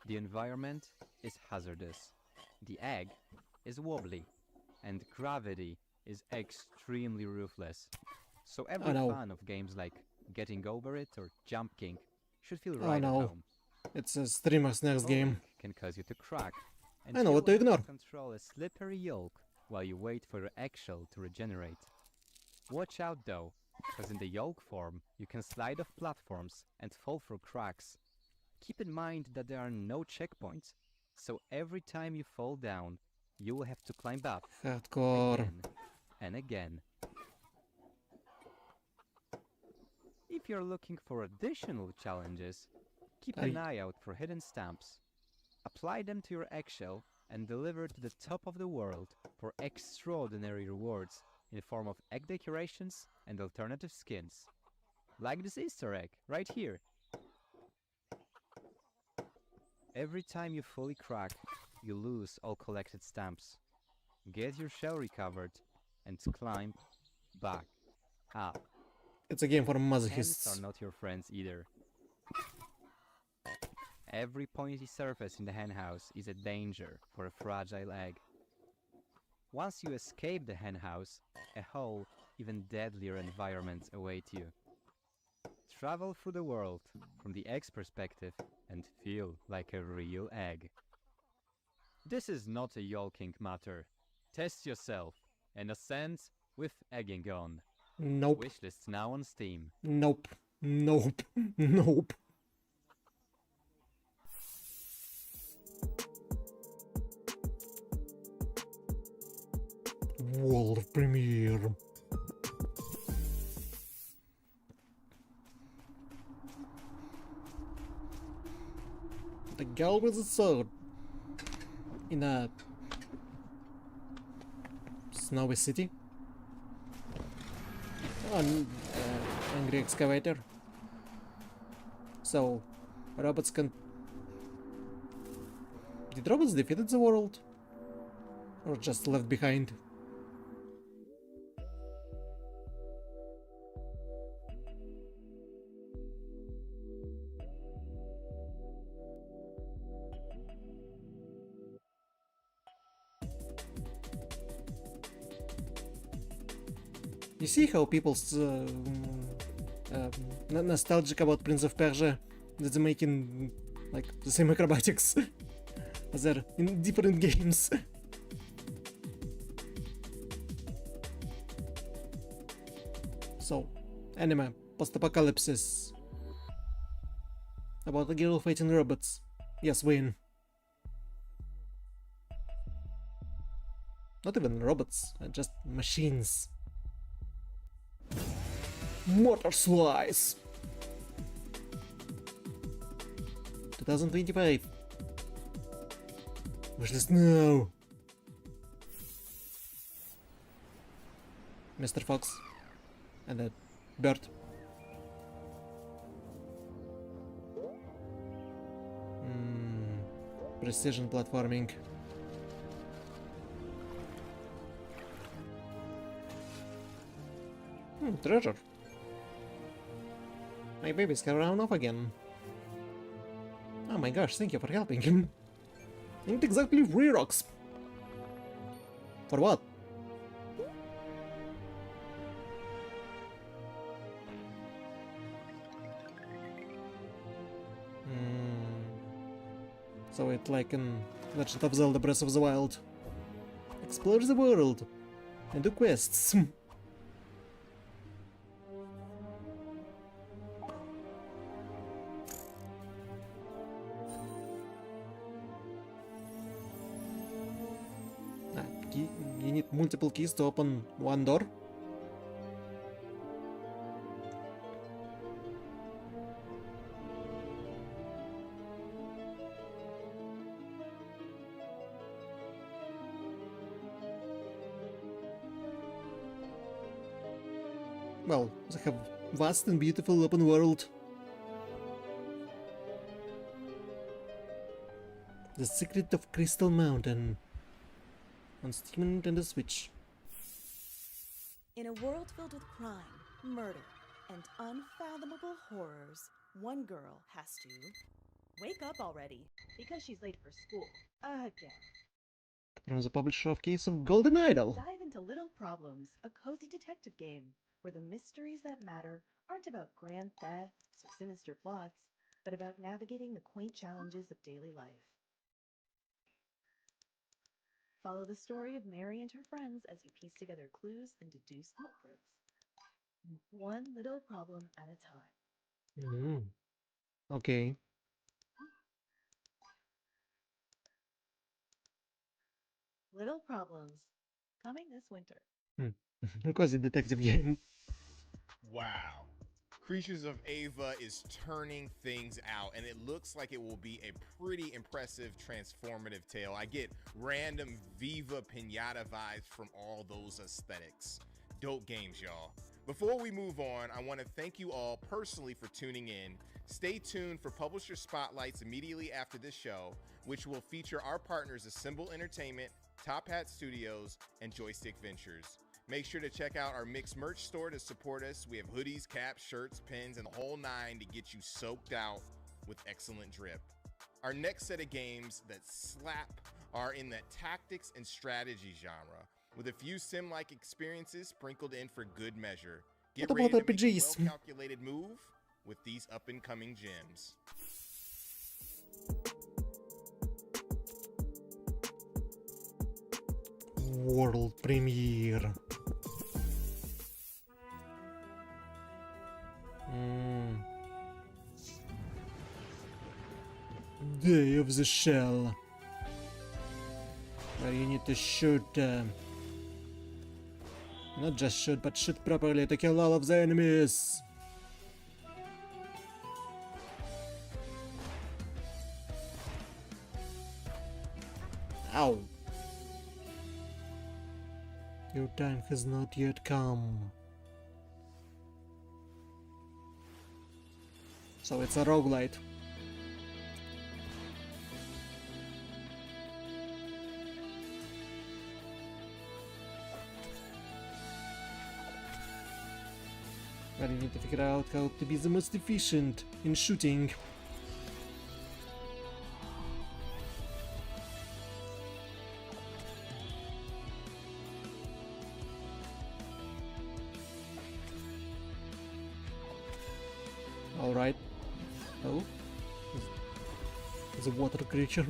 The environment is hazardous. The egg is wobbly, and gravity is extremely ruthless. So every fan of games like Getting Over It or Jump King should feel right at home. It's a streamer's next game. Can cause you to crack. And I know what to ignore. Control a slippery yolk while you wait for your eggshell to regenerate. Watch out though, because in the yolk form, you can slide off platforms and fall through cracks. Keep in mind that there are no checkpoints, so every time you fall down, you will have to climb up again and again. If you're looking for additional challenges, keep an eye out for hidden stamps. Apply them to your eggshell and deliver to the top of the world for extraordinary rewards in the form of egg decorations and alternative skins. Like this Easter egg, right here. Every time you fully crack, you lose all collected stamps. Get your shell recovered and climb back up. It's a game for Hens masochists. are not your friends either. Every pointy surface in the henhouse is a danger for a fragile egg. Once you escape the henhouse, a whole, even deadlier environment awaits you. Travel through the world from the egg's perspective and feel like a real egg. This is not a yolking matter. Test yourself and ascend with Egging On. Nope. Wishlists now on Steam. Nope. Nope. Nope. World premiere. The girl with the sword in a snowy city. Angry excavator. So, robots can... Did robots defeat the world? Or just left behind? You see how people's nostalgic about Prince of Persia, that they're making like the same acrobatics as they're in different games. So, anime, post-apocalypse, about a girl fighting robots. Yes, win. Not even robots, just machines. Motor Slice 2025. Wishlist now. Mr. Fox and a bird. Precision platforming. Treasure. My baby's can run off again. Oh my gosh, thank you for helping him. Ain't exactly free rocks. For what? So it like in Legend of Zelda Breath of the Wild. Explore the world and do quests. You need multiple keys to open one door. Well, they have vast and beautiful open world. The Secret of Crystal Mountain. On Steam and Nintendo Switch. In a world filled with crime, murder, and unfathomable horrors, one girl has to wake up already because she's late for school again. From the publisher of Case of Golden Idol. Dive into Little Problems, a cozy detective game where the mysteries that matter aren't about grand thefts or sinister plots, but about navigating the quaint challenges of daily life. Follow the story of Mary and her friends as you piece together clues and deduce culprits. One little problem at a time. Okay. Little Problems, coming this winter. Quasi detective game. Wow. Creatures of Ava is turning things out, and it looks like it will be a pretty impressive transformative tale. I get random Viva Pinata vibes from all those aesthetics. Dope games, y'all. Before we move on, I want to thank you all personally for tuning in. Stay tuned for publisher spotlights immediately after this show, which will feature our partners Assemble Entertainment, Top Hat Studios, and Joystick Ventures. Make sure to check out our mixed merch store to support us. We have hoodies, caps, shirts, pins, and the whole nine to get you soaked out with excellent drip. Our next set of games that slap are in the tactics and strategy genre, with a few sim-like experiences sprinkled in for good measure. Get ready to make a well-calculated move with these up-and-coming gems. World premiere. Day of the Shell. Where you need to shoot, not just shoot, but shoot properly to kill all of the enemies. Ow. Your time has not yet come. So it's a roguelite. But you need to figure out how to be the most efficient in shooting. Alright. Oh. It's a water creature.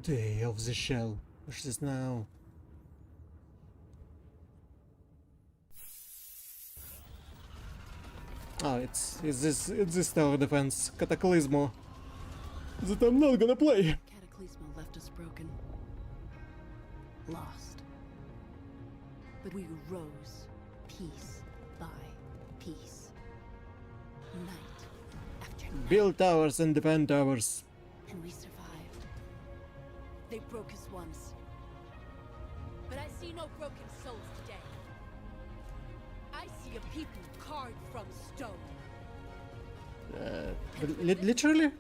Day of the Shell. What's this now? Oh, it's this tower defense, Cataclysmo, that I'm not gonna play. Cataclysmo left us broken. lost. But we rose piece by piece. Night after night. Build towers and defend towers. And we survived. They broke us once. But I see no broken souls today. I see a people carved from stone. Literally?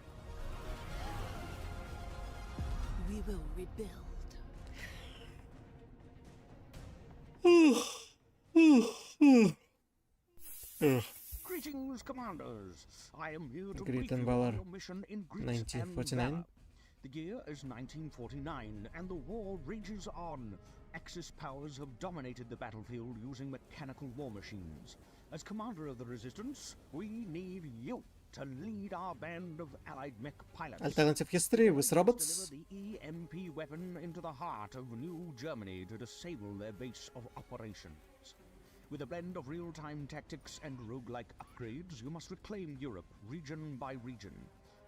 We will rebuild. Greetings, commanders. I am here to Great brief and you Valor, on your mission in Grit 1949. and Valor. The year is 1949, and the war rages on. Axis powers have dominated the battlefield using mechanical war machines. As commander of the resistance, we need you to lead our band of allied mech pilots. Alternative history with robots. Deliver the EMP weapon into the heart of New Germany to disable their base of operations. With a blend of real-time tactics and roguelike upgrades, you must reclaim Europe, region by region.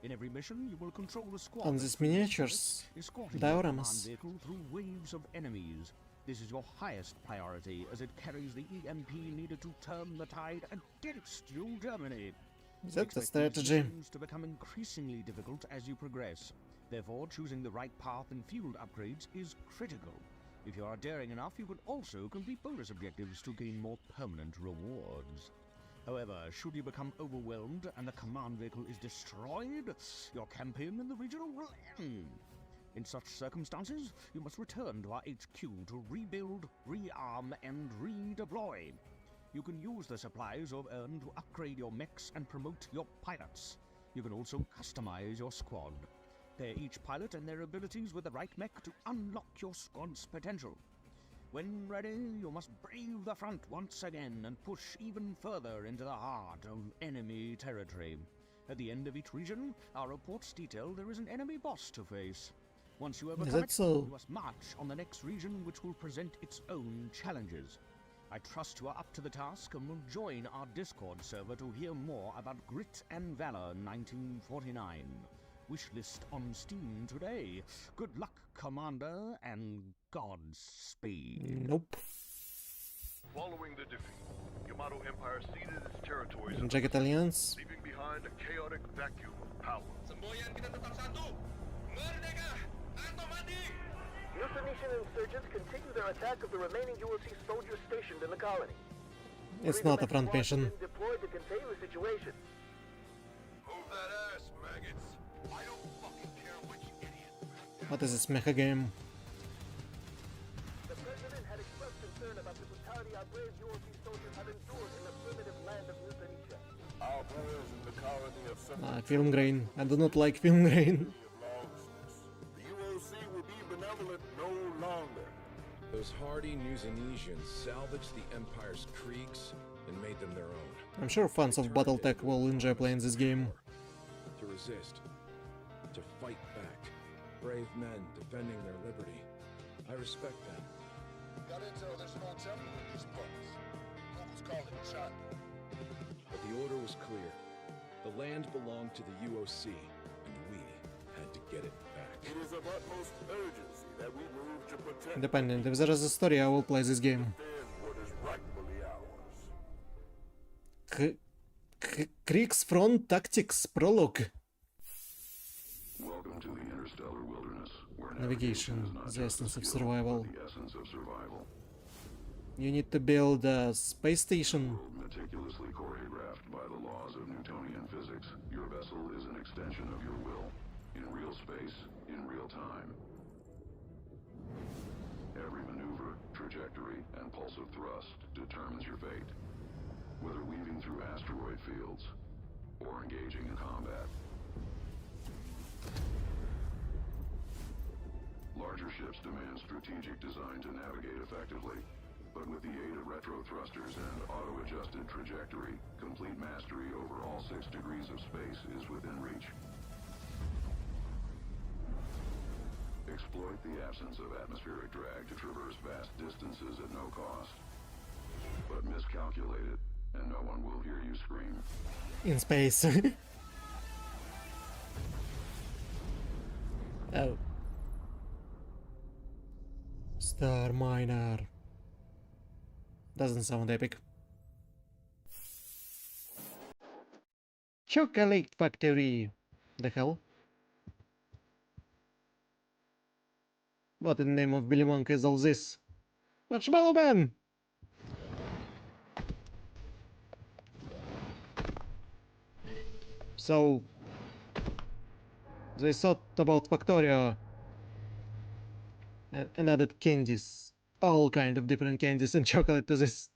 In every mission, you will control the squad. On these miniatures, escorting your command dioramas. vehicle through waves of enemies. This is your highest priority, as it carries the EMP needed to turn the tide against New Germany. That's the Expect these strategy. missions to become increasingly difficult as you progress. Therefore, choosing the right path and field upgrades is critical. If you are daring enough, you can also complete bonus objectives to gain more permanent rewards. However, should you become overwhelmed and the command vehicle is destroyed, your campaign in the region will end. In such circumstances, you must return to our HQ to rebuild, rearm, and redeploy. You can use the supplies you've earned to upgrade your mechs and promote your pilots. You can also customize your squad. Pair each pilot and their abilities with the right mech to unlock your squad's potential. When ready, you must brave the front once again and push even further into the heart of enemy territory. At the end of each region, our reports detail there is an enemy boss to face. Once you overcome that it, so? you must march on the next region, which will present its own challenges. I trust you are up to the task and will join our Discord server to hear more about Grit and Valor 1949. Wishlist on Steam today. Good luck, Commander, and Godspeed. Nope. Following the defeat, Yamato Empire ceded its territories, Jagged Alliance. leaving behind a chaotic vacuum of power. Semboyan kita tetap satu. Merdeka atau mati. New Phoenician insurgents continue their attack of the remaining UOC soldiers stationed in the colony. It's not a front mission. Deployed to contain the situation. Move that ass, maggots. I don't fucking care which idiot. What is this mecha game? The president had expressed concern about the brutality our brave UOC soldiers have endured in the primitive land of New Phoenicia. Our boys in the colony of Film grain. I do not like film grain. The UOC will be benevolent no longer. Those hardy New Zenesians salvaged the Empire's creeks and made them their own. I'm sure fans of Battletech will enjoy playing this game. To resist. To fight back. Brave men defending their liberty. I respect them. Got intel there's an old temple in these parts. Locals call it China. But the order was clear. The land belonged to the UOC, and we had to get it back. It is of utmost urgency that we move to protect Independent. If there is a story, I will play this game. what is rightfully ours. Kriegsfront Tactics Prologue. Welcome to the interstellar wilderness, where Navigation, the essence of survival. the essence of survival. You need to build a space station. Meticulously choreographed by the laws of Newtonian physics, your vessel is an extension of your will, in real space, in real time. Every maneuver, trajectory, and pulse of thrust determines your fate, whether weaving through asteroid fields or engaging in combat. Larger ships demand strategic design to navigate effectively, but with the aid of retro thrusters and auto-adjusted trajectory, complete mastery over all 6 degrees of space is within reach. Exploit the absence of atmospheric drag to traverse vast distances at no cost. But miscalculate it, and no one will hear you scream. In space. Oh. Start. miner. Doesn't sound epic. Chocolate factory. The hell? What in the name of Billy Monk is all this? Marshmallow Man! So they thought about Factorio and added candies, all kind of different candies and chocolate to this.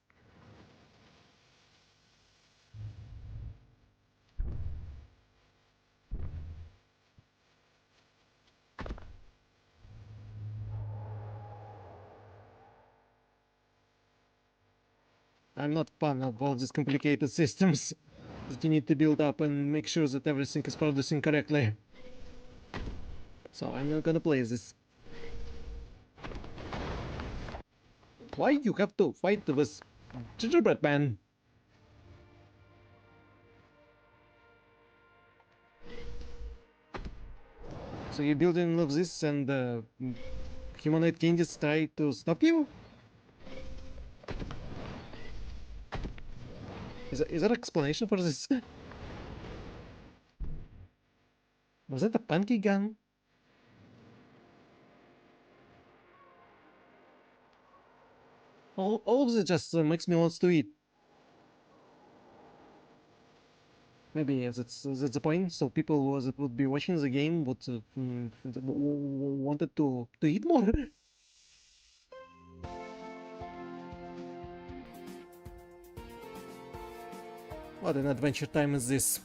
I'm not fan of all these complicated systems that you need to build up and make sure that everything is producing correctly. So I'm not gonna play this. Why you have to fight with Gingerbread Man? So you're building all of this and humanoid candies try to stop you? Is there an explanation for this? Was that a pancake gun? All of this just makes me want to eat. Maybe that's the point. So people that would be watching the game would wanted to eat more. What an adventure time is this?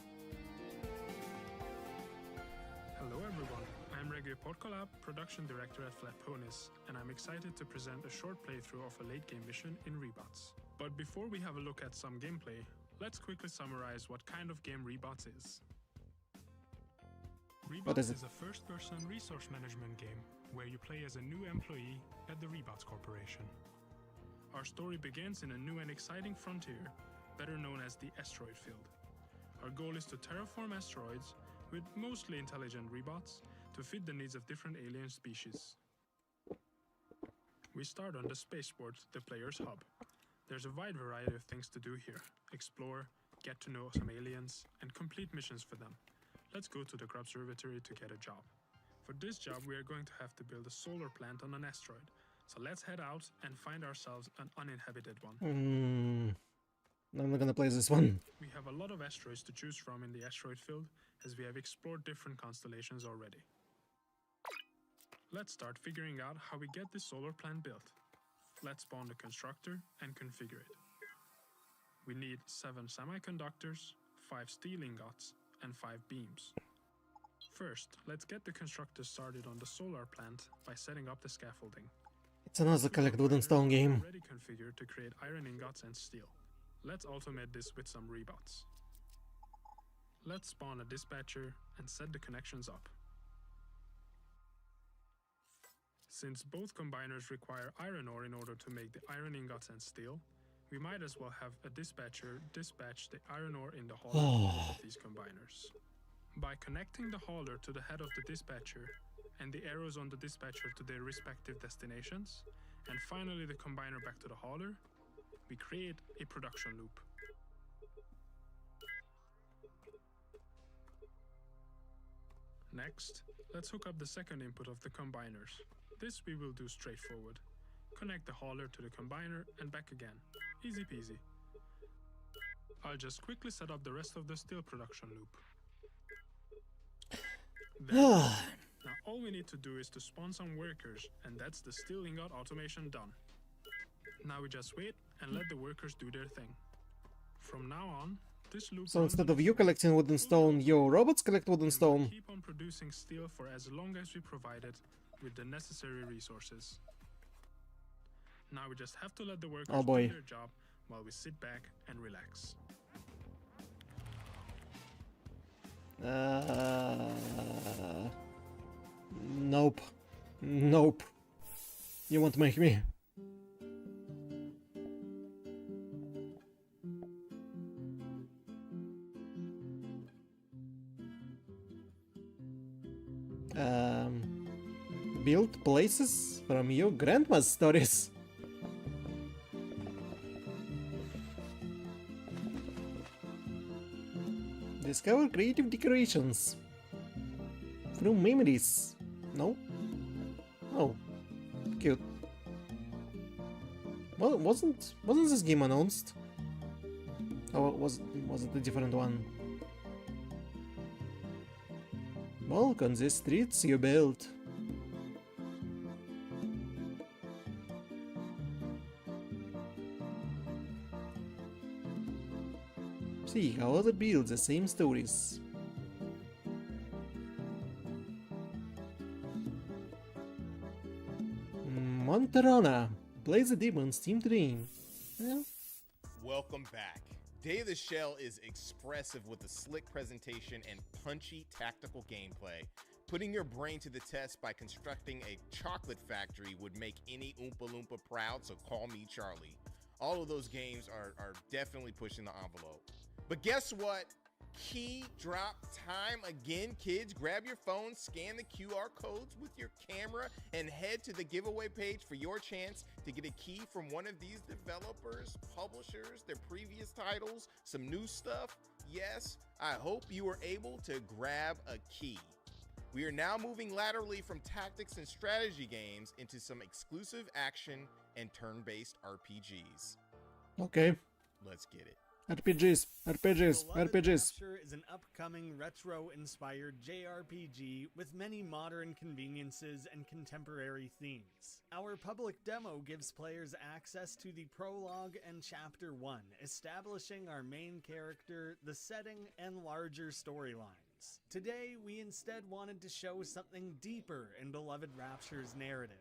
Hello everyone, I'm Reggie Portcolab, production director at Flat Ponies, and I'm excited to present a short playthrough of a late game mission in Rebots. But before we have a look at some gameplay, let's quickly summarize what kind of game Rebots is. Rebots is a first-person resource management game where you play as a new employee at the Rebots Corporation. Our story begins in a new and exciting frontier, better known as the asteroid field. Our goal is to terraform asteroids with mostly intelligent Rebots to fit the needs of different alien species. We start on the spaceport, the player's hub. There's a wide variety of things to do here. Explore, get to know some aliens, and complete missions for them. Let's go to the Grubservatory to get a job. For this job, we are going to have to build a solar plant on an asteroid. So let's head out and find ourselves an uninhabited one. I'm not gonna play this one. We have a lot of asteroids to choose from in the asteroid field, as we have explored different constellations already. Let's start figuring out how we get this solar plant built. Let's spawn the constructor and configure it. We need 7 semiconductors, 5 steel ingots, and 5 beams. First, let's get the constructor started on the solar plant by setting up the scaffolding. It's another collect wood and stone game. Already configured to create iron ingots and steel. Let's automate this with some Rebots. Let's spawn a dispatcher and set the connections up. Since both combiners require iron ore in order to make the iron ingots and steel, we might as well have a dispatcher dispatch the iron ore in the hauler of these combiners. By connecting the hauler to the head of the dispatcher and the arrows on the dispatcher to their respective destinations, and finally the combiner back to the hauler, we create a production loop. Next, let's hook up the second input of the combiners. This we will do straightforward. Connect the hauler to the combiner and back again. Easy peasy. I'll just quickly set up the rest of the steel production loop. Now all we need to do is to spawn some workers, and that's the steel ingot automation done. Now we just wait and let the workers do their thing. From now on, this loop. So instead of you collecting wood and stone, your robots collect wood and stone. Keep on producing steel for as long as we provide it with the necessary resources. Now we just have to let the workers do their job while we sit back and relax. Nope. Nope. You won't make me. Build places from your grandma's stories. Discover creative decorations from memories. No? Oh, cute. Well, wasn't this game announced? Or was it a different one? Walk on the streets you built. See how others build the same stories. Monterana. Play the demons team dream. Yeah. Welcome back. Day of the Shell is expressive with a slick presentation and punchy tactical gameplay. Putting your brain to the test by constructing a chocolate factory would make any Oompa Loompa proud, so call me Charlie. All of those games are definitely pushing the envelope. But guess what? Key drop time again, kids. Grab your phone, scan the QR codes with your camera, and head to the giveaway page for your chance to get a key from one of these developers, publishers, their previous titles, some new stuff. Yes, I hope you were able to grab a key. We are now moving laterally from tactics and strategy games into some exclusive action and turn-based RPGs. Okay. Let's get it. RPGs. Rapture is an upcoming retro-inspired JRPG with many modern conveniences and contemporary themes. Our public demo gives players access to the prologue and Chapter 1, establishing our main character, the setting, and larger storylines. Today, we instead wanted to show something deeper in Beloved Rapture's narrative.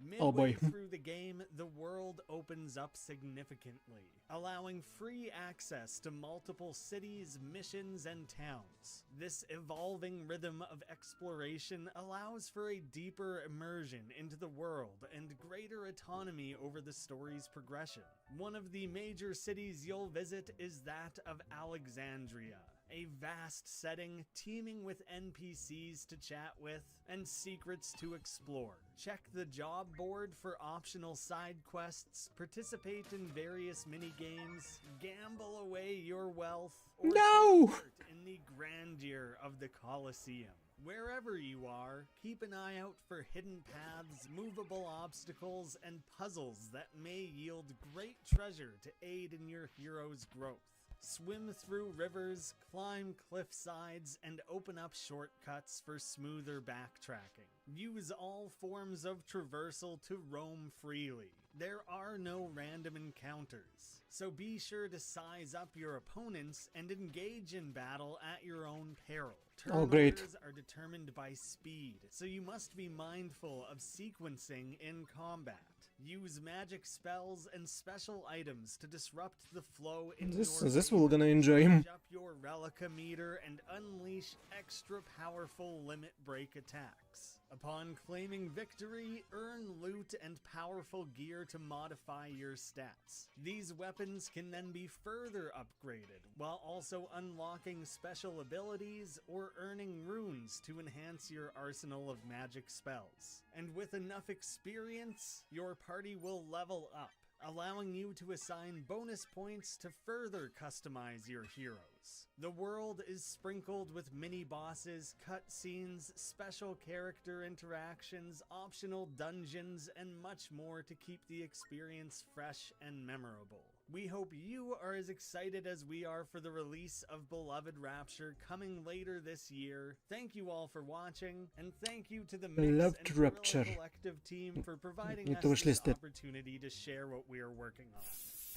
Midway through the game, the world opens up significantly, allowing free access to multiple cities, missions, and towns. This evolving rhythm of exploration allows for a deeper immersion into the world and greater autonomy over the story's progression. One of the major cities you'll visit is that of Alexandria, a vast setting teeming with NPCs to chat with and secrets to explore. Check the job board for optional side quests, participate in various mini-games, gamble away your wealth, or take part in the grandeur of the Colosseum. Wherever you are, keep an eye out for hidden paths, movable obstacles, and puzzles that may yield great treasure to aid in your hero's growth. Swim through rivers, climb cliff sides, and open up shortcuts for smoother backtracking. Use all forms of traversal to roam freely. There are no random encounters, so be sure to size up your opponents and engage in battle at your own peril. Turn orders are determined by speed, so you must be mindful of sequencing in combat. Use magic spells and special items to disrupt the flow in This we're gonna enjoy him. up your relica meter and unleash extra powerful limit break attacks. Upon claiming victory, earn loot and powerful gear to modify your stats. These weapons can then be further upgraded, while also unlocking special abilities or earning runes to enhance your arsenal of magic spells. And with enough experience, your party will level up, allowing you to assign bonus points to further customize your heroes. The world is sprinkled with mini-bosses, cutscenes, special character interactions, optional dungeons, and much more to keep the experience fresh and memorable. We hope you are as excited as we are for the release of Beloved Rapture coming later this year. Thank you all for watching, and thank you to the Mix and Guerilla Collective team for providing us this opportunity to share what we are working on.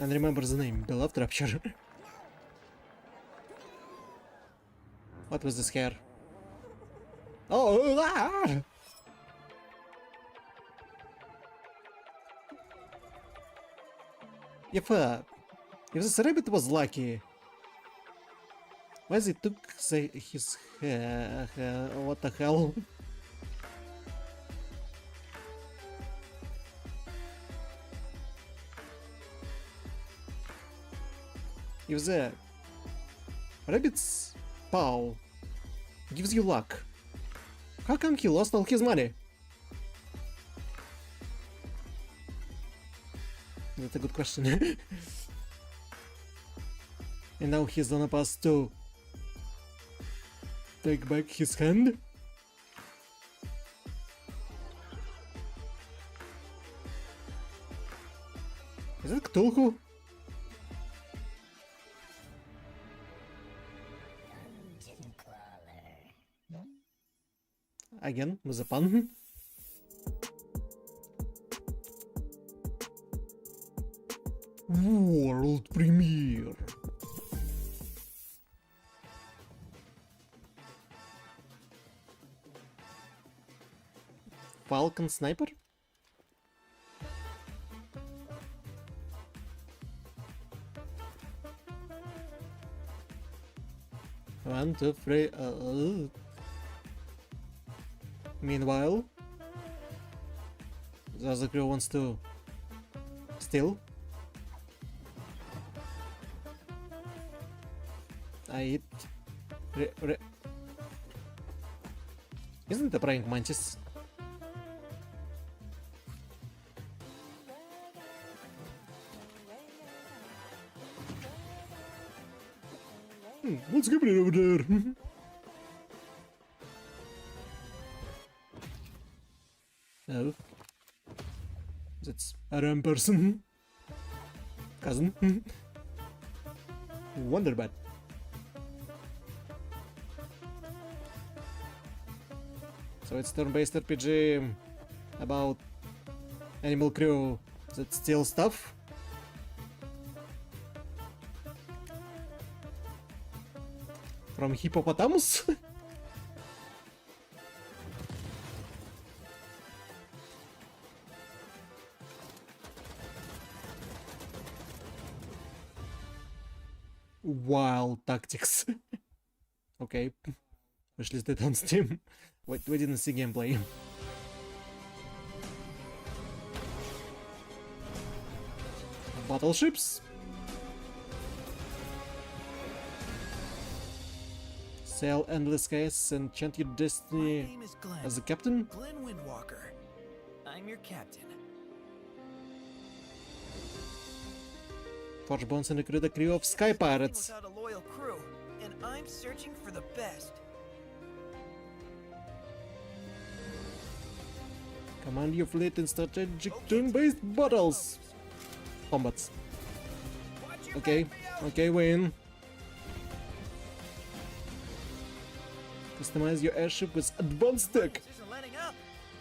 And remember the name, Beloved Rapture. What was this hair? Oh! Ah! If this rabbit was lucky, why he took his what the hell? If the rabbit's paw gives you luck, how come he lost all his money? That's a good question. And now he's on a pass to take back his hand. Is it Cthulhu? Again, with a pun. World premiere. Falcon Sniper? One, two, three. Meanwhile, the other crew wants to steal. I hit. Isn't it a praying mantis? What's happening over there? Oh. That's a ram person. Cousin. Wonderbat. So it's turn-based RPG about animal crew that steal stuff. From hippopotamus? Wild tactics. Okay. Wishlist on Steam. Wait, we didn't see gameplay. Battleships? Sail endless skies and chant your destiny as a captain? Glenn Windwalker. I'm your captain. Forge bonds and recruit a crew of sky pirates. Without a loyal crew, and I'm searching for the best. Command your fleet in strategic turn-based battles. Combats. Okay, okay, win. Customize your airship with advanced tech. This isn't letting up.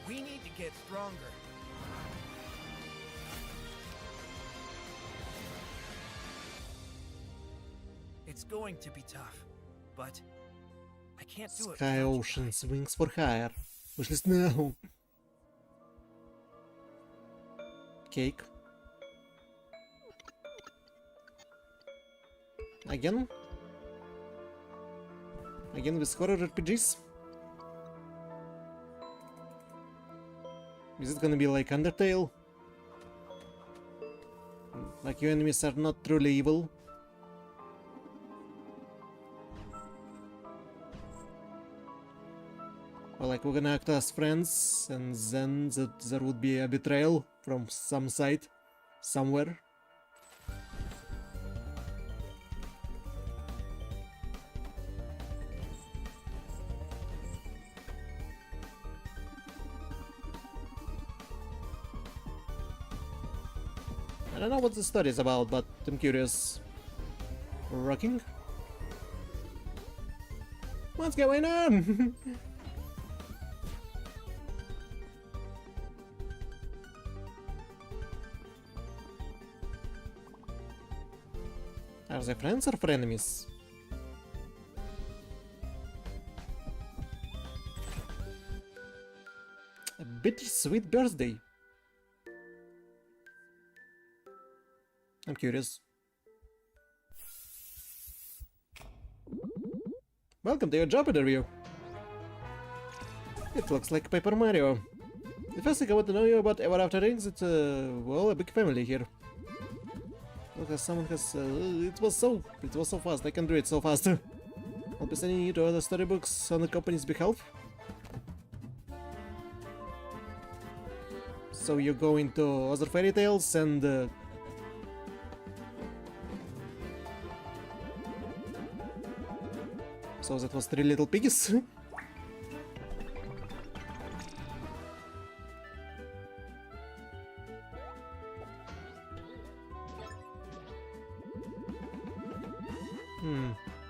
We need to get stronger. It's going to be tough, but I can't do it. Sky Ocean swings for hire. Wishlist now. Cake. Again? Again with horror RPGs? Is it gonna be like Undertale? Like your enemies are not truly evil? Or like we're gonna act as friends and then there would be a betrayal from some side, somewhere? I don't know what the story is about, but I'm curious. Rocking? What's going on? Are they friends or frenemies? A bittersweet birthday. I'm curious. Welcome to your job interview. It looks like Paper Mario. The first thing I want to know you about Ever After Rings, it's well, a big family here. Look, as someone has, it was so fast, I can do it so fast. I'll be sending you to other storybooks on the company's behalf. So you go into other fairy tales and So that was 3 little piggies.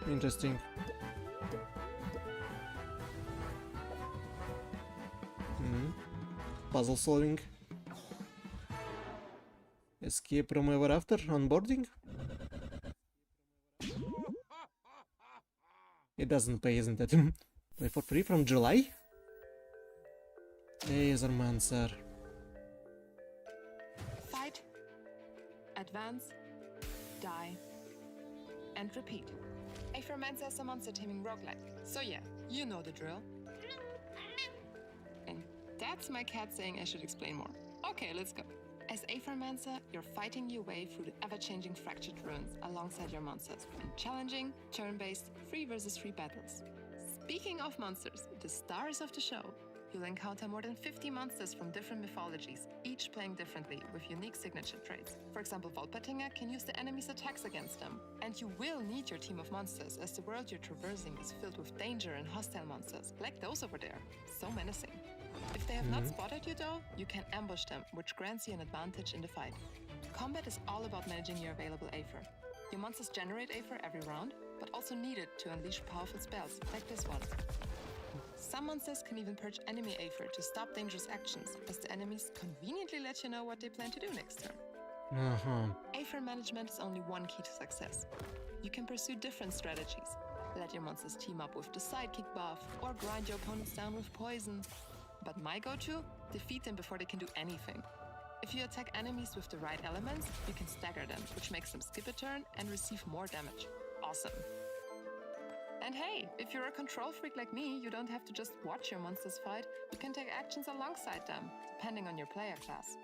Interesting. Puzzle solving. Escape from ever after onboarding. It doesn't pay, isn't it? Play for free from July? Lasermancer. Fight, advance, die, and repeat. Aethermancer is a monster taming roguelike, so yeah, you know the drill. And that's my cat saying I should explain more. Okay, let's go. As Aethermancer, you're fighting your way through the ever-changing fractured ruins alongside your monsters in challenging, turn-based, 3 versus 3 battles. Speaking of monsters, the stars of the show, you'll encounter more than 50 monsters from different mythologies, each playing differently with unique signature traits. For example, Volpertinger can use the enemy's attacks against them. And you will need your team of monsters, as the world you're traversing is filled with danger and hostile monsters, like those over there. So menacing. If they have not spotted you though, you can ambush them, which grants you an advantage in the fight. Combat is all about managing your available Aether. Your monsters generate Aether every round, but also need it to unleash powerful spells, like this one. Some monsters can even purge enemy Aether to stop dangerous actions, as the enemies conveniently let you know what they plan to do next turn. Aether management is only one key to success. You can pursue different strategies. Let your monsters team up with the sidekick buff, or grind your opponents down with poison. But my go-to? Defeat them before they can do anything. If you attack enemies with the right elements, you can stagger them, which makes them skip a turn and receive more damage. Awesome. And hey, if you're a control freak like me, you don't have to just watch your monsters fight, you can take actions alongside them, depending on your player class.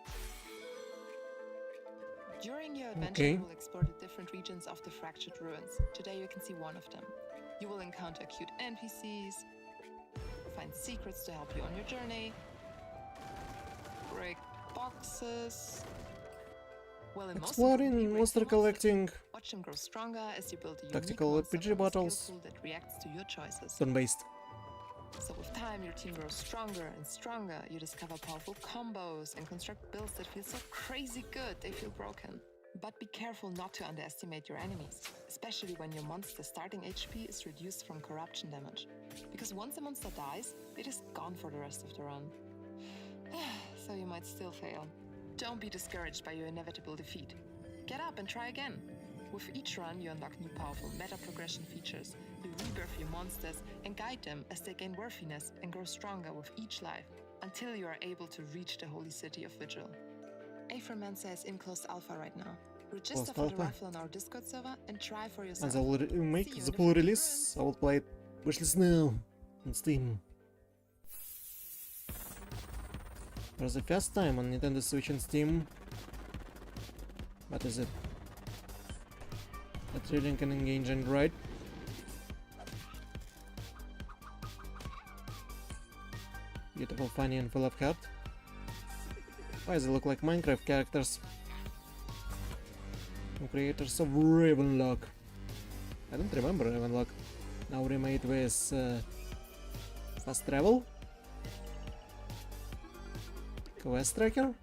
During your adventure, you will explore the different regions of the Fractured Ruins. Today you can see one of them. You will encounter cute NPCs, find secrets to help you on your journey, break boxes. Well, in Exploring, monster collecting, watch them grow stronger as you build a tactical RPG battles, that reacts to your choices. turn-based. So with time, your team grows stronger and stronger. You discover powerful combos and construct builds that feel so crazy good they feel broken. But be careful not to underestimate your enemies, especially when your monster's starting HP is reduced from corruption damage. Because once a monster dies, it is gone for the rest of the run. So you might still fail. Don't be discouraged by your inevitable defeat. Get up and try again. With each run, you unlock new powerful meta progression features. You rebirth your monsters and guide them as they gain worthiness and grow stronger with each life, until you are able to reach the holy city of Vigil. Aethermancer is in closed alpha right now. Register for the raffle on our Discord server and try for yourself. As I will make the full release, I will play it wishlist now on Steam. For the first time on Nintendo Switch and Steam. What is it? A thrilling and engaging ride. Beautiful, funny and full of heart. Why does it look like Minecraft characters? Creators of Ravenlock. I don't remember Ravenlock. Now remade with fast travel, quest tracker,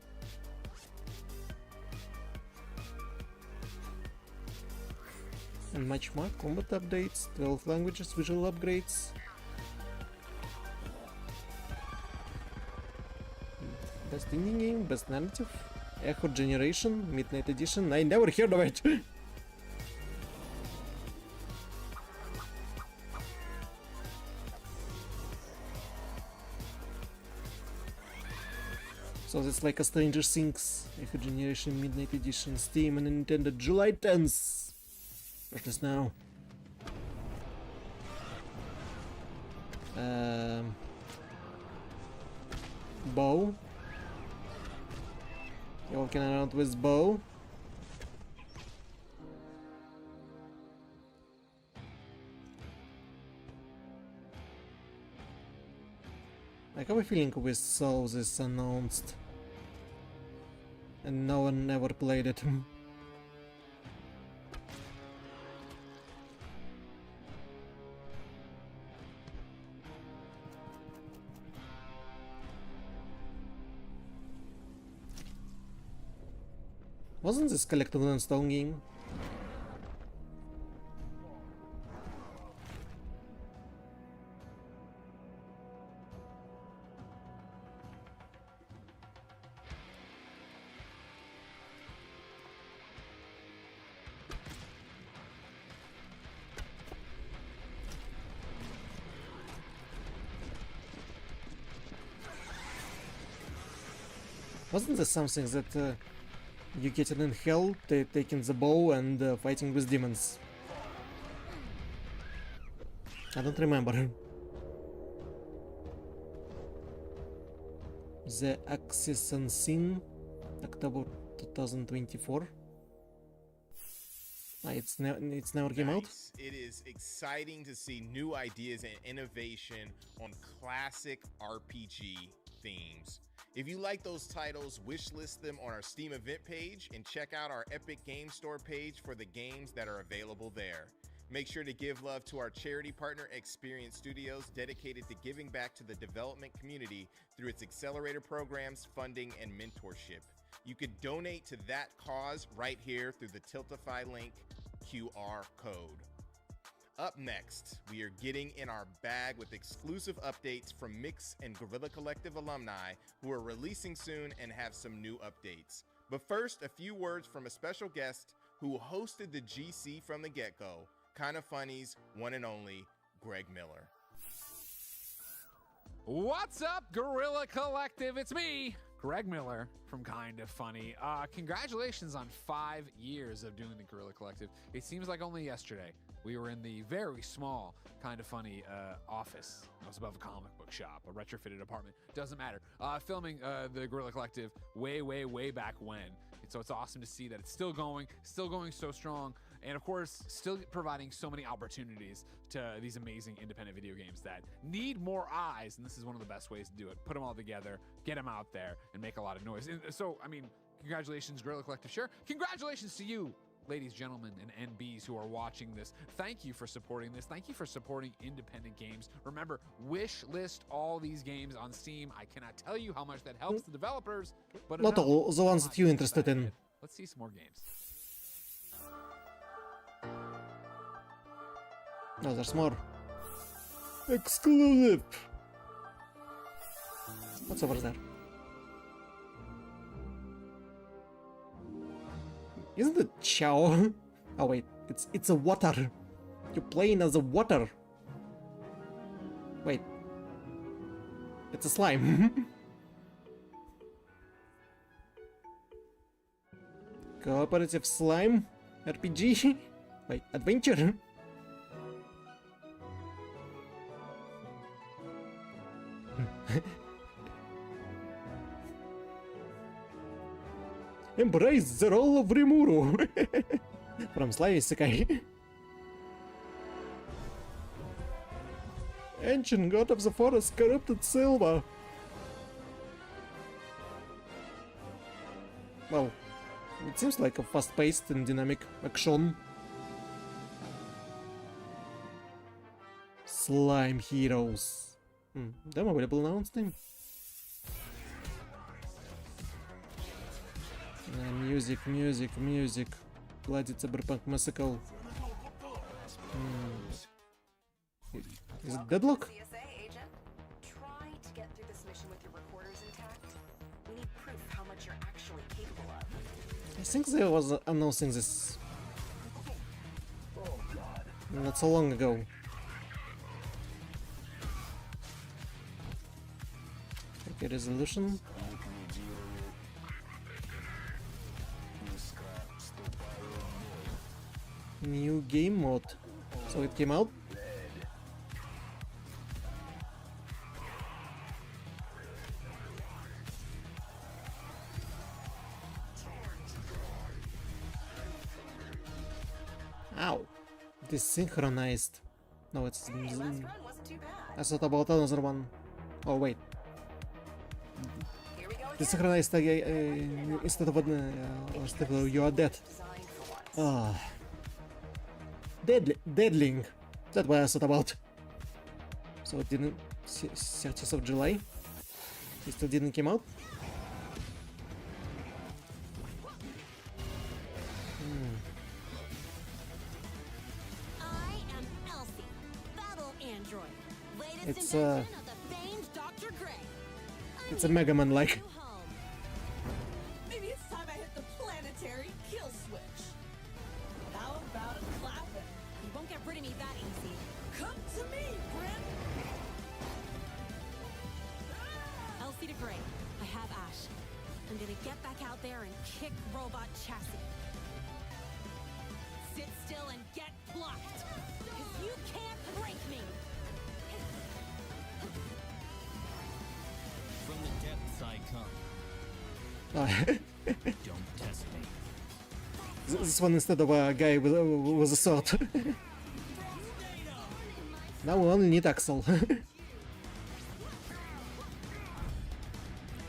and much more. Combat updates, 12 languages, visual upgrades. Best indie game, best narrative. Echo Generation, Midnight Edition, I never heard of it! So that's like a Stranger Things, Echo Generation, Midnight Edition, Steam and Nintendo, July 10th! Purchase now. Bow. You're walking around with bow. I have a feeling we saw this announced and no one ever played it. Wasn't this collectible and stone game? Wasn't there something that you get it in hell, taking the bow and fighting with demons? I don't remember. The Axis Unseen, October 2024. It's never came out. It is exciting to see new ideas and innovation on classic RPG themes. If you like those titles, wishlist them on our Steam event page and check out our Epic Game Store page for the games that are available there. Make sure to give love to our charity partner, Experience Studios, dedicated to giving back to the development community through its accelerator programs, funding, and mentorship. You could donate to that cause right here through the Tiltify link QR code. Up next, we are getting in our bag with exclusive updates from Mix and Guerilla Collective alumni who are releasing soon and have some new updates. But first, a few words from a special guest who hosted the GC from the get-go, Kinda Funny's one and only Greg Miller. What's up, Guerilla Collective? It's me, Greg Miller from Kinda Funny. Congratulations on 5 years of doing the Guerilla Collective. It seems like only yesterday. We were in the very small Kinda Funny office. It was above a comic book shop, a retrofitted apartment. Doesn't matter. Filming the Guerilla Collective way back when. And so it's awesome to see that it's still going so strong. And of course, still providing so many opportunities to these amazing independent video games that need more eyes. And this is one of the best ways to do it. Put them all together, get them out there, and make a lot of noise. And so, I mean, congratulations, Guerilla Collective. Sure. Congratulations to you, ladies, gentlemen, and NBs who are watching this. Thank you for supporting this. Thank you for supporting independent games. Remember, wish list all these games on Steam. I cannot tell you how much that helps the developers, but not all the ones that you're interested in. Let's see some more games. No, there's more. Exclusive. What's over there? Isn't it Chow? Oh wait, it's a water. You're playing as a water. Wait. It's a slime. Cooperative slime RPG? Wait, adventure? Embrace the role of Rimuru. From Slime Isekai. Ancient god of the forest, corrupted silver. Well, it seems like a fast-paced and dynamic action. Slime Heroes. Them available now on Steam. Music. Bloody cyberpunk musical. Is it Deadlock? CSA agent, try to get through this mission with your recorders intact. We need proof how much you're actually capable of. I think they was announcing this not so long ago. Okay, resolution. New game mode. So it came out. Ow. Desynchronized. No, it's... I thought about another one. Oh, wait. Desynchronized instead of you are dead. Deadling. That's what I thought about. So it didn't... 30th of July. It still didn't come out. It's a Mega Man like. Maybe it's time I hit the planetary kill switch. How about a clapping? You won't get rid of me that easy. Come to me, Brent. Elsie to Gray, I have Ash. I'm gonna get back out there and kick robot chassis. Sit still and get plucked. Cause you can't break me. From the depths I come. Don't test me. This one instead of a guy with a sword. Now we only need Axel.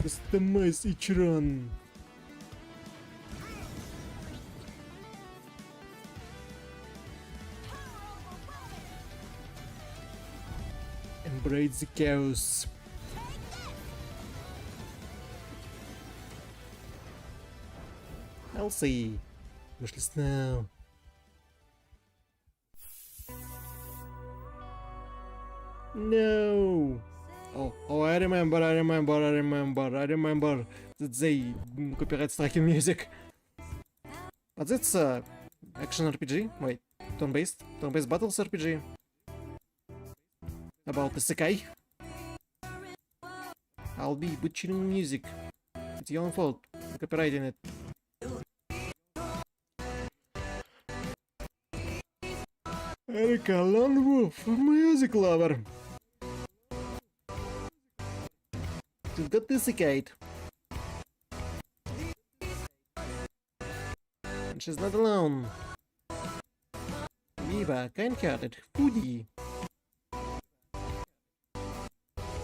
Customize each run. Embrace the chaos. Elsie, wishlist now. No. Oh, I remember that they copyright striking music. But that's action RPG. Wait, turn-based battles RPG. About the Sekai. I'll be butchering music. It's your own fault. I'm copyrighting it. Erika Lone Wolf, music lover. She's got this Sekai. And she's not alone. Viva, kind-hearted, foodie.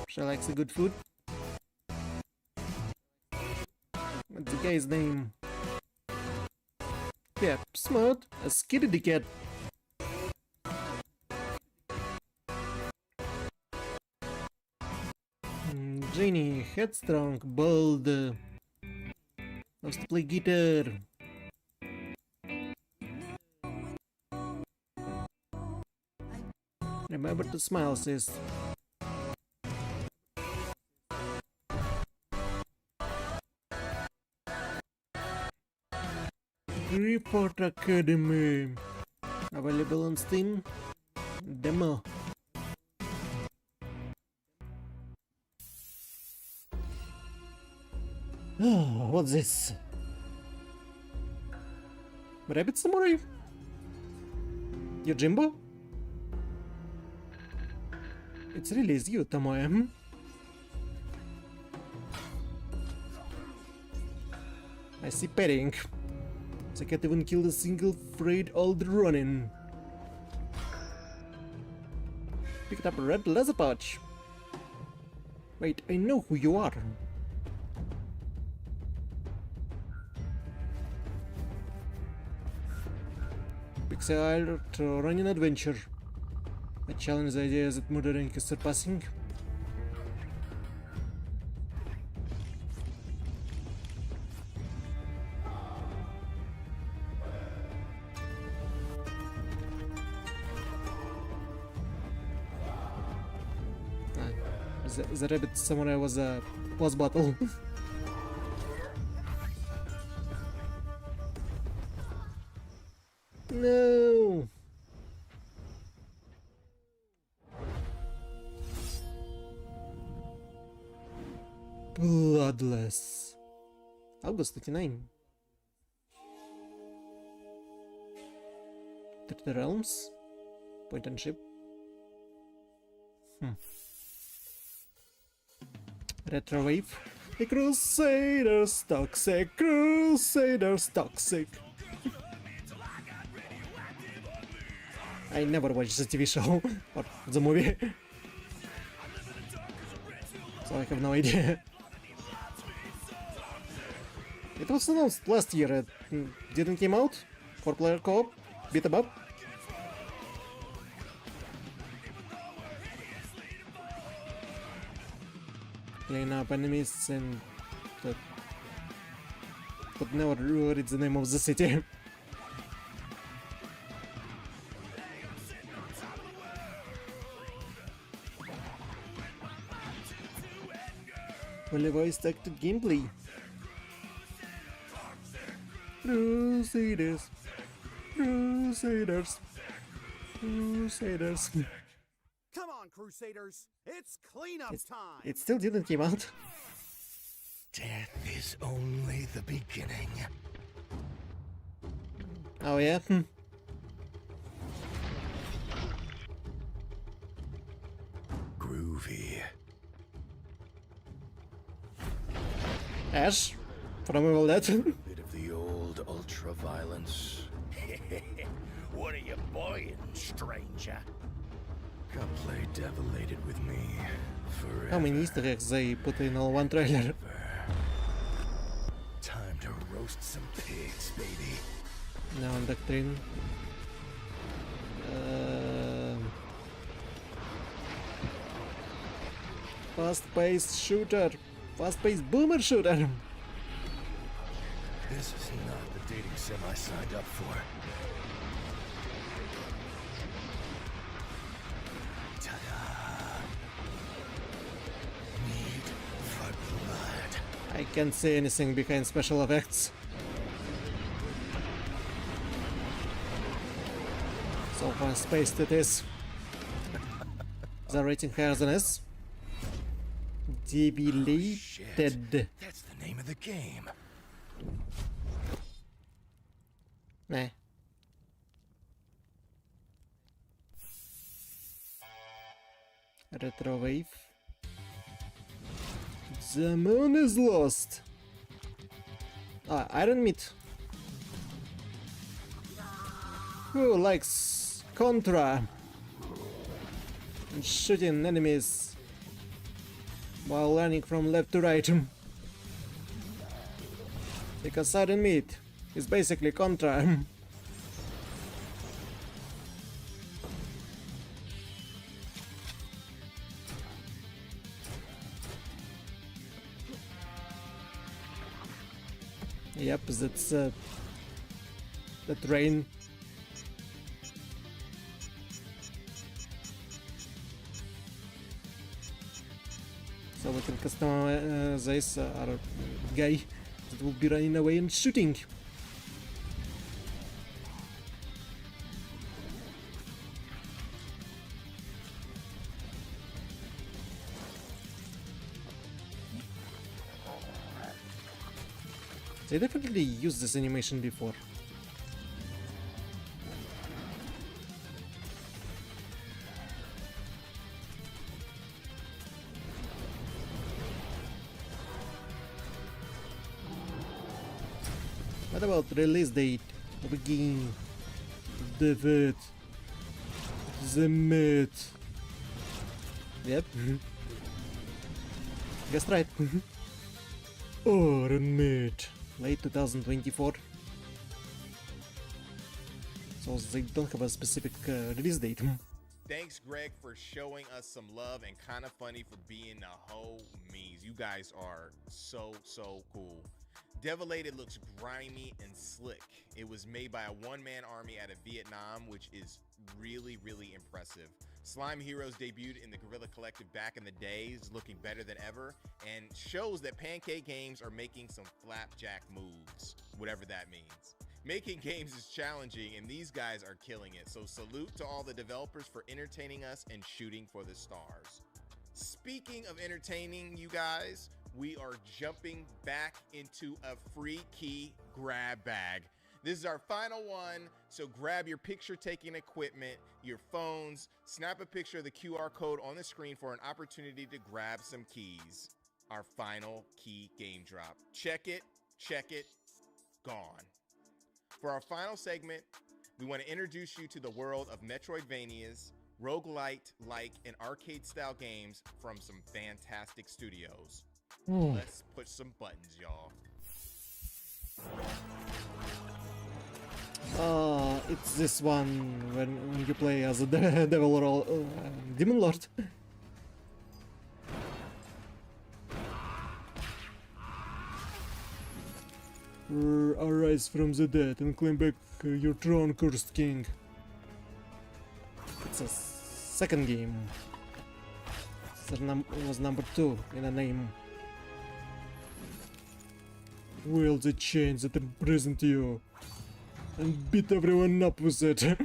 She likes the good food. What's the guy's name? Yeah, smart, a skitty cat. Jenny, headstrong, bold. Loves to play guitar. Remember to smile, sis. Report Academy. Available on Steam. Demo. Oh, what's this? Rabbit Samurai? Yojimbo? It's really you, Tomoe, hmm? I see petting. I can't even kill a single frayed old running. Picked up a red leather pouch. Wait, I know who you are. Pixel to running adventure. I challenge the idea that murdering is surpassing. The Rabbit Samurai was a boss battle. No. Bloodless. August 29. The Realms? Point and ship? Retrowave. The Crusaders toxic. Crusaders toxic. I never watched the TV show or the movie, so I have no idea. It was announced last year. It didn't came out. 4-player co-op, beat 'em up. Clean up enemies and but never read the name of the city. fully voice acted gameplay. Crusaders. Crusaders. Crusaders. Come on, Crusaders! It's cleanup time! It still didn't come out. Death is only the beginning. Oh yeah? Groovy. Ash? From Evil Dead? Bit of the old ultra-violence. What are you buying, stranger? Come play Devilated with me forever. How many Easter eggs they put in all one trailer? Time to roast some pigs, baby. Now on Doctrine. Fast-paced shooter. Fast-paced boomer shooter. This is not the dating sim I signed up for. Ta-da! Need for blood. I can't see anything behind special effects. So fast-paced it is. The rating higher than S. Devilated. That's the name of the game. Nah. Retro wave. The moon is lost. Ah, Iron Meat. Who likes Contra and shooting enemies while running from left to right? Because Iron Meat is basically Contra. Yep, that's the train. So we can customize this our guy that will be running away and shooting. They definitely used this animation before. What about release date of the game? The vet. The myth. Yep. Guess right. Iron Meat. Late 2024. So they don't have a specific release date. Thanks, Greg, for showing us some love, and Kinda Funny for being the homies. You guys are so cool. Devilated looks grimy and slick. It was made by a one-man army out of Vietnam, which is really impressive. Slime Heroes debuted in the Guerilla Collective back in the days, looking better than ever, and shows that Pancake Games are making some flapjack moves, whatever that means. Making games is challenging, and these guys are killing it, so salute to all the developers for entertaining us and shooting for the stars. Speaking of entertaining, you guys, we are jumping back into a free key grab bag. This is our final one, so grab your picture-taking equipment, your phones, snap a picture of the QR code on the screen for an opportunity to grab some keys. Our final key game drop. Check it, gone. For our final segment, we want to introduce you to the world of Metroidvanias, roguelite-like, and arcade-style games from some fantastic studios. Let's push some buttons, y'all. It's this one when you play as a devil or demon lord. Arise from the dead and claim back your throne, cursed king. It's a second game. It was number 2 in a name. Wield the chains that imprison you and beat everyone up with it.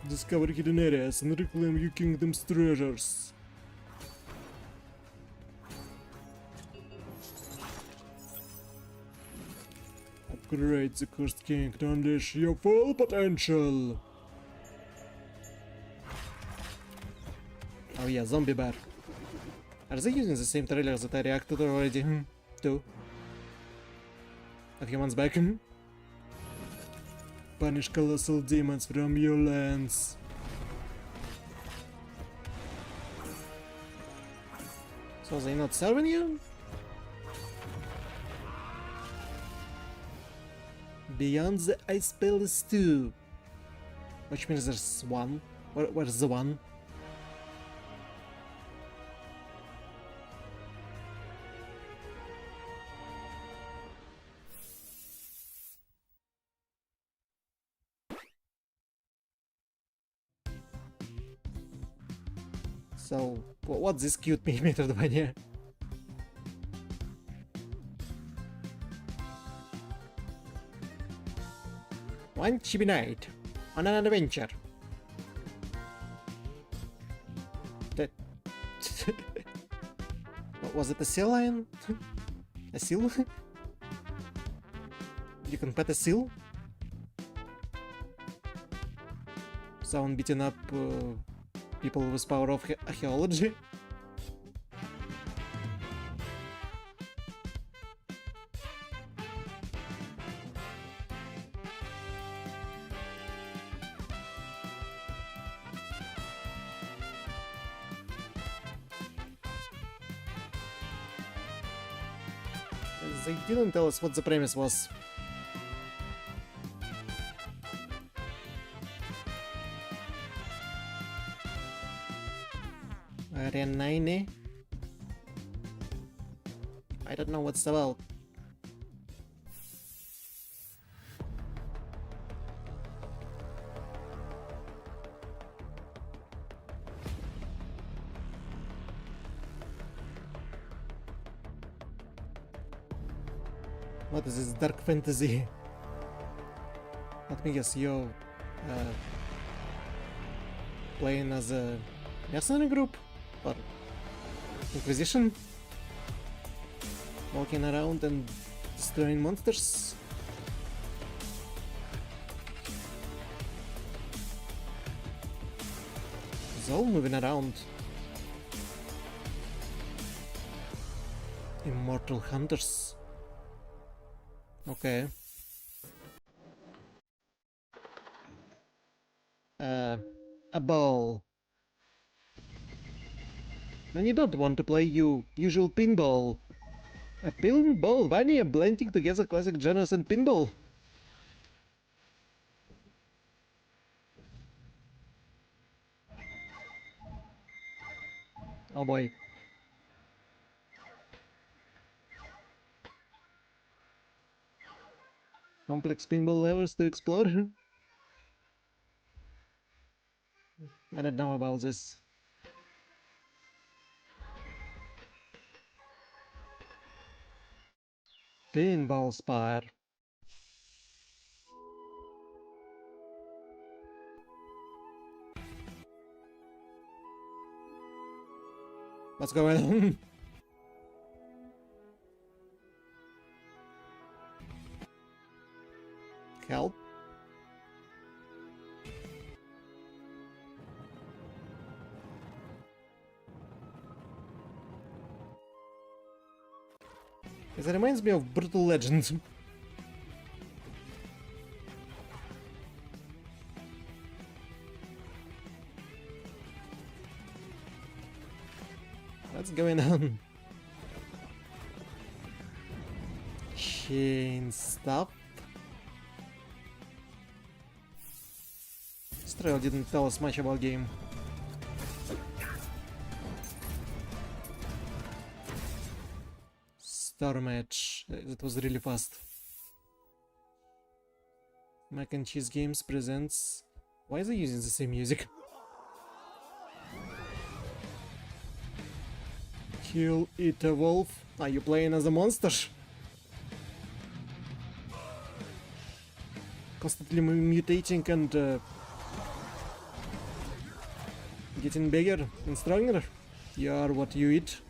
Discover hidden areas and reclaim your kingdom's treasures. Upgrade the Cursed King to unleash your full potential. Oh yeah, Zombie Bear. Are they using the same trailer that I reacted already to? A few months back? Punish colossal demons from your lands. So they not serving you? Beyond the Ice Palace 2. Which means there's one. Where's the one? So, what's this cute Metroidvania? One chibi night on an adventure. That was it a sea lion? A seal? You can pet a seal? Someone beating up people with power of archaeology? They didn't tell us what the premise was. Area 9. I don't know what's about. What is this dark fantasy? Let me guess, you're playing as a mercenary group? Or Inquisition? Walking around and destroying monsters? It's all moving around. Immortal hunters. Okay. A ball. And you don't want to play usual pinball. A pinball Vania blending together classic genres and pinball. Oh boy. Complex pinball levels to explore. I don't know about this. Pinball Spire. What's going on? Help? It reminds me of Brutal Legends. What's going on? Chain stuff? This trail didn't tell us much about game. Star match. That was really fast. Mac and Cheese Games presents. Why is he using the same music? Kill it a wolf. Are you playing as a monster? Constantly mutating and getting bigger and stronger. You are what you eat.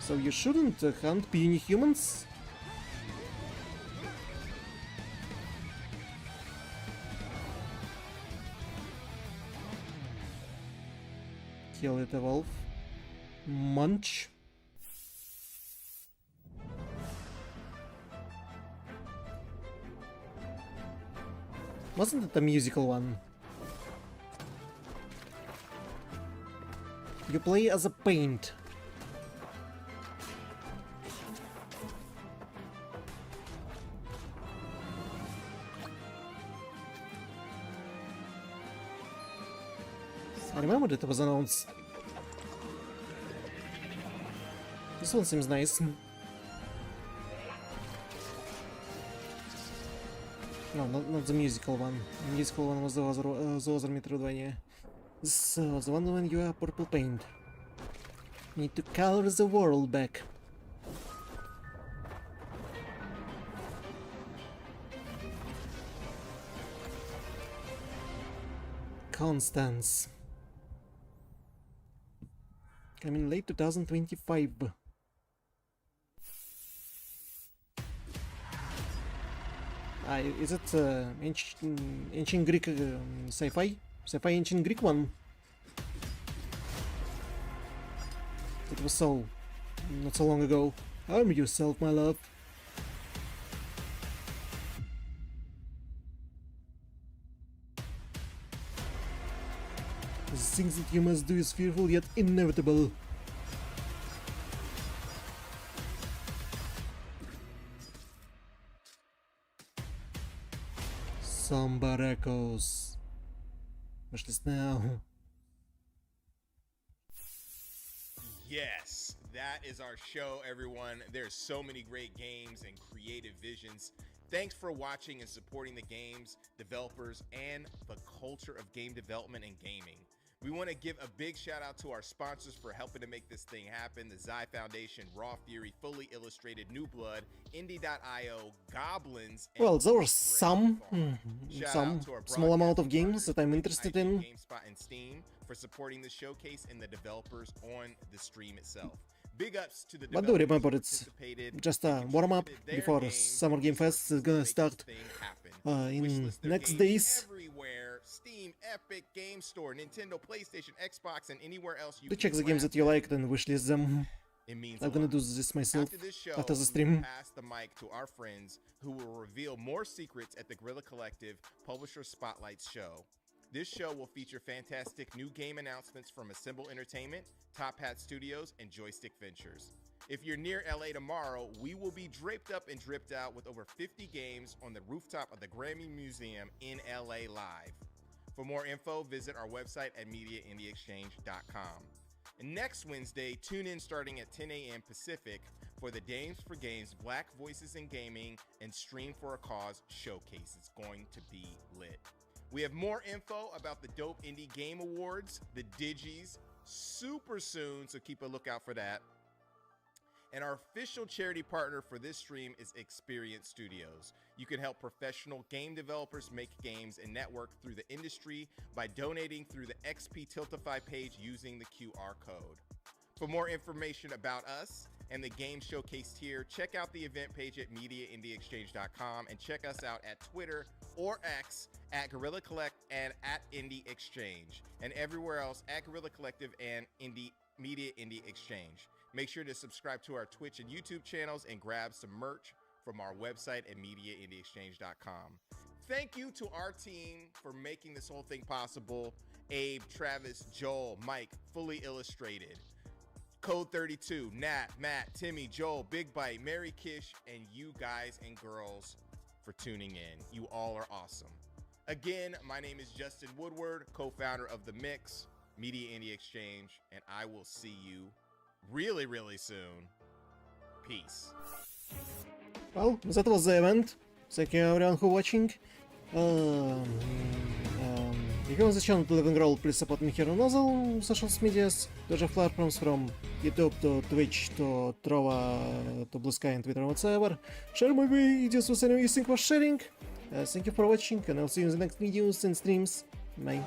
So you shouldn't hunt puny humans? Kill it a wolf. Munch. Wasn't it a musical one? You play as a paint. I remember it was announced. This one seems nice. No, not the musical one. The musical one was the other Metroidvania. This was the one when you are purple paint. Need to color the world back. Constance. Coming late 2025. Is it ancient Greek sci-fi? Sci-fi ancient Greek one? It was so not so long ago. Arm yourself, my love. The things that you must do is fearful yet inevitable. Some baracos. Watch this now. Yes, that is our show, everyone. There's so many great games and creative visions. Thanks for watching and supporting the games, developers, and the culture of game development and gaming. We want to give a big shout out to our sponsors for helping to make this thing happen. The Xi Foundation, Raw Fury, Fully Illustrated, New Blood, Indie.io, Goblins. Well, there are some small amount of games that I'm interested in. GameSpot and Steam for supporting the showcase and the developers on the stream itself. Big ups to the But do remember, it's just a warm-up before Summer Game Fest is gonna start in next days. Everywhere, Steam, Epic, Game Store, Nintendo, PlayStation, Xbox, and anywhere else you Do check the games that you liked and wishlist them. It means I'm gonna do this myself after this show, after the stream. we'll pass the mic to our friends who will reveal more secrets at the Guerilla Collective Publisher Spotlights show. This show will feature fantastic new game announcements from Assemble Entertainment, Top Hat Studios, and Joystick Ventures. If you're near LA tomorrow, we will be draped up and dripped out with over 50 games on the rooftop of the Grammy Museum in LA live. For more info, visit our website at MediaIndieExchange.com. And next Wednesday, tune in starting at 10 a.m. Pacific for the Dames for Games Black Voices in Gaming and Stream for a Cause showcase. It's going to be lit. We have more info about the Dope Indie Game Awards, the Digis, super soon, so keep a lookout for that. And our official charity partner for this stream is Experience Studios. You can help professional game developers make games and network through the industry by donating through the XP Tiltify page using the QR code. For more information about us and the game showcased here, check out the event page at MediaIndieExchange.com and check us out at Twitter or X at Guerilla Collect and at Indie Exchange, and everywhere else at Guerilla Collective and Media Indie Exchange. Make sure to subscribe to our Twitch and YouTube channels and grab some merch from our website at MediaIndieExchange.com. Thank you to our team for making this whole thing possible. Abe, Travis, Joel, Mike, Fully Illustrated, Code 32, Nat, Matt, Timmy, Joel, Big Bite, Mary Kish, and you guys and girls for tuning in. You all are awesome. Again, my name is Justin Woodward, co-founder of The Mix, Media Indie Exchange, and I will see you really, really soon. Peace. Well, that was the event. Thank you everyone for watching. If you want the channel to live and grow, please support me here on all social medias. Those are platforms from YouTube to Twitch to Trova to Blue Sky and Twitter and whatsoever. Share my videos with anyone you think was sharing. Thank you for watching, and I'll see you in the next videos and streams. Bye.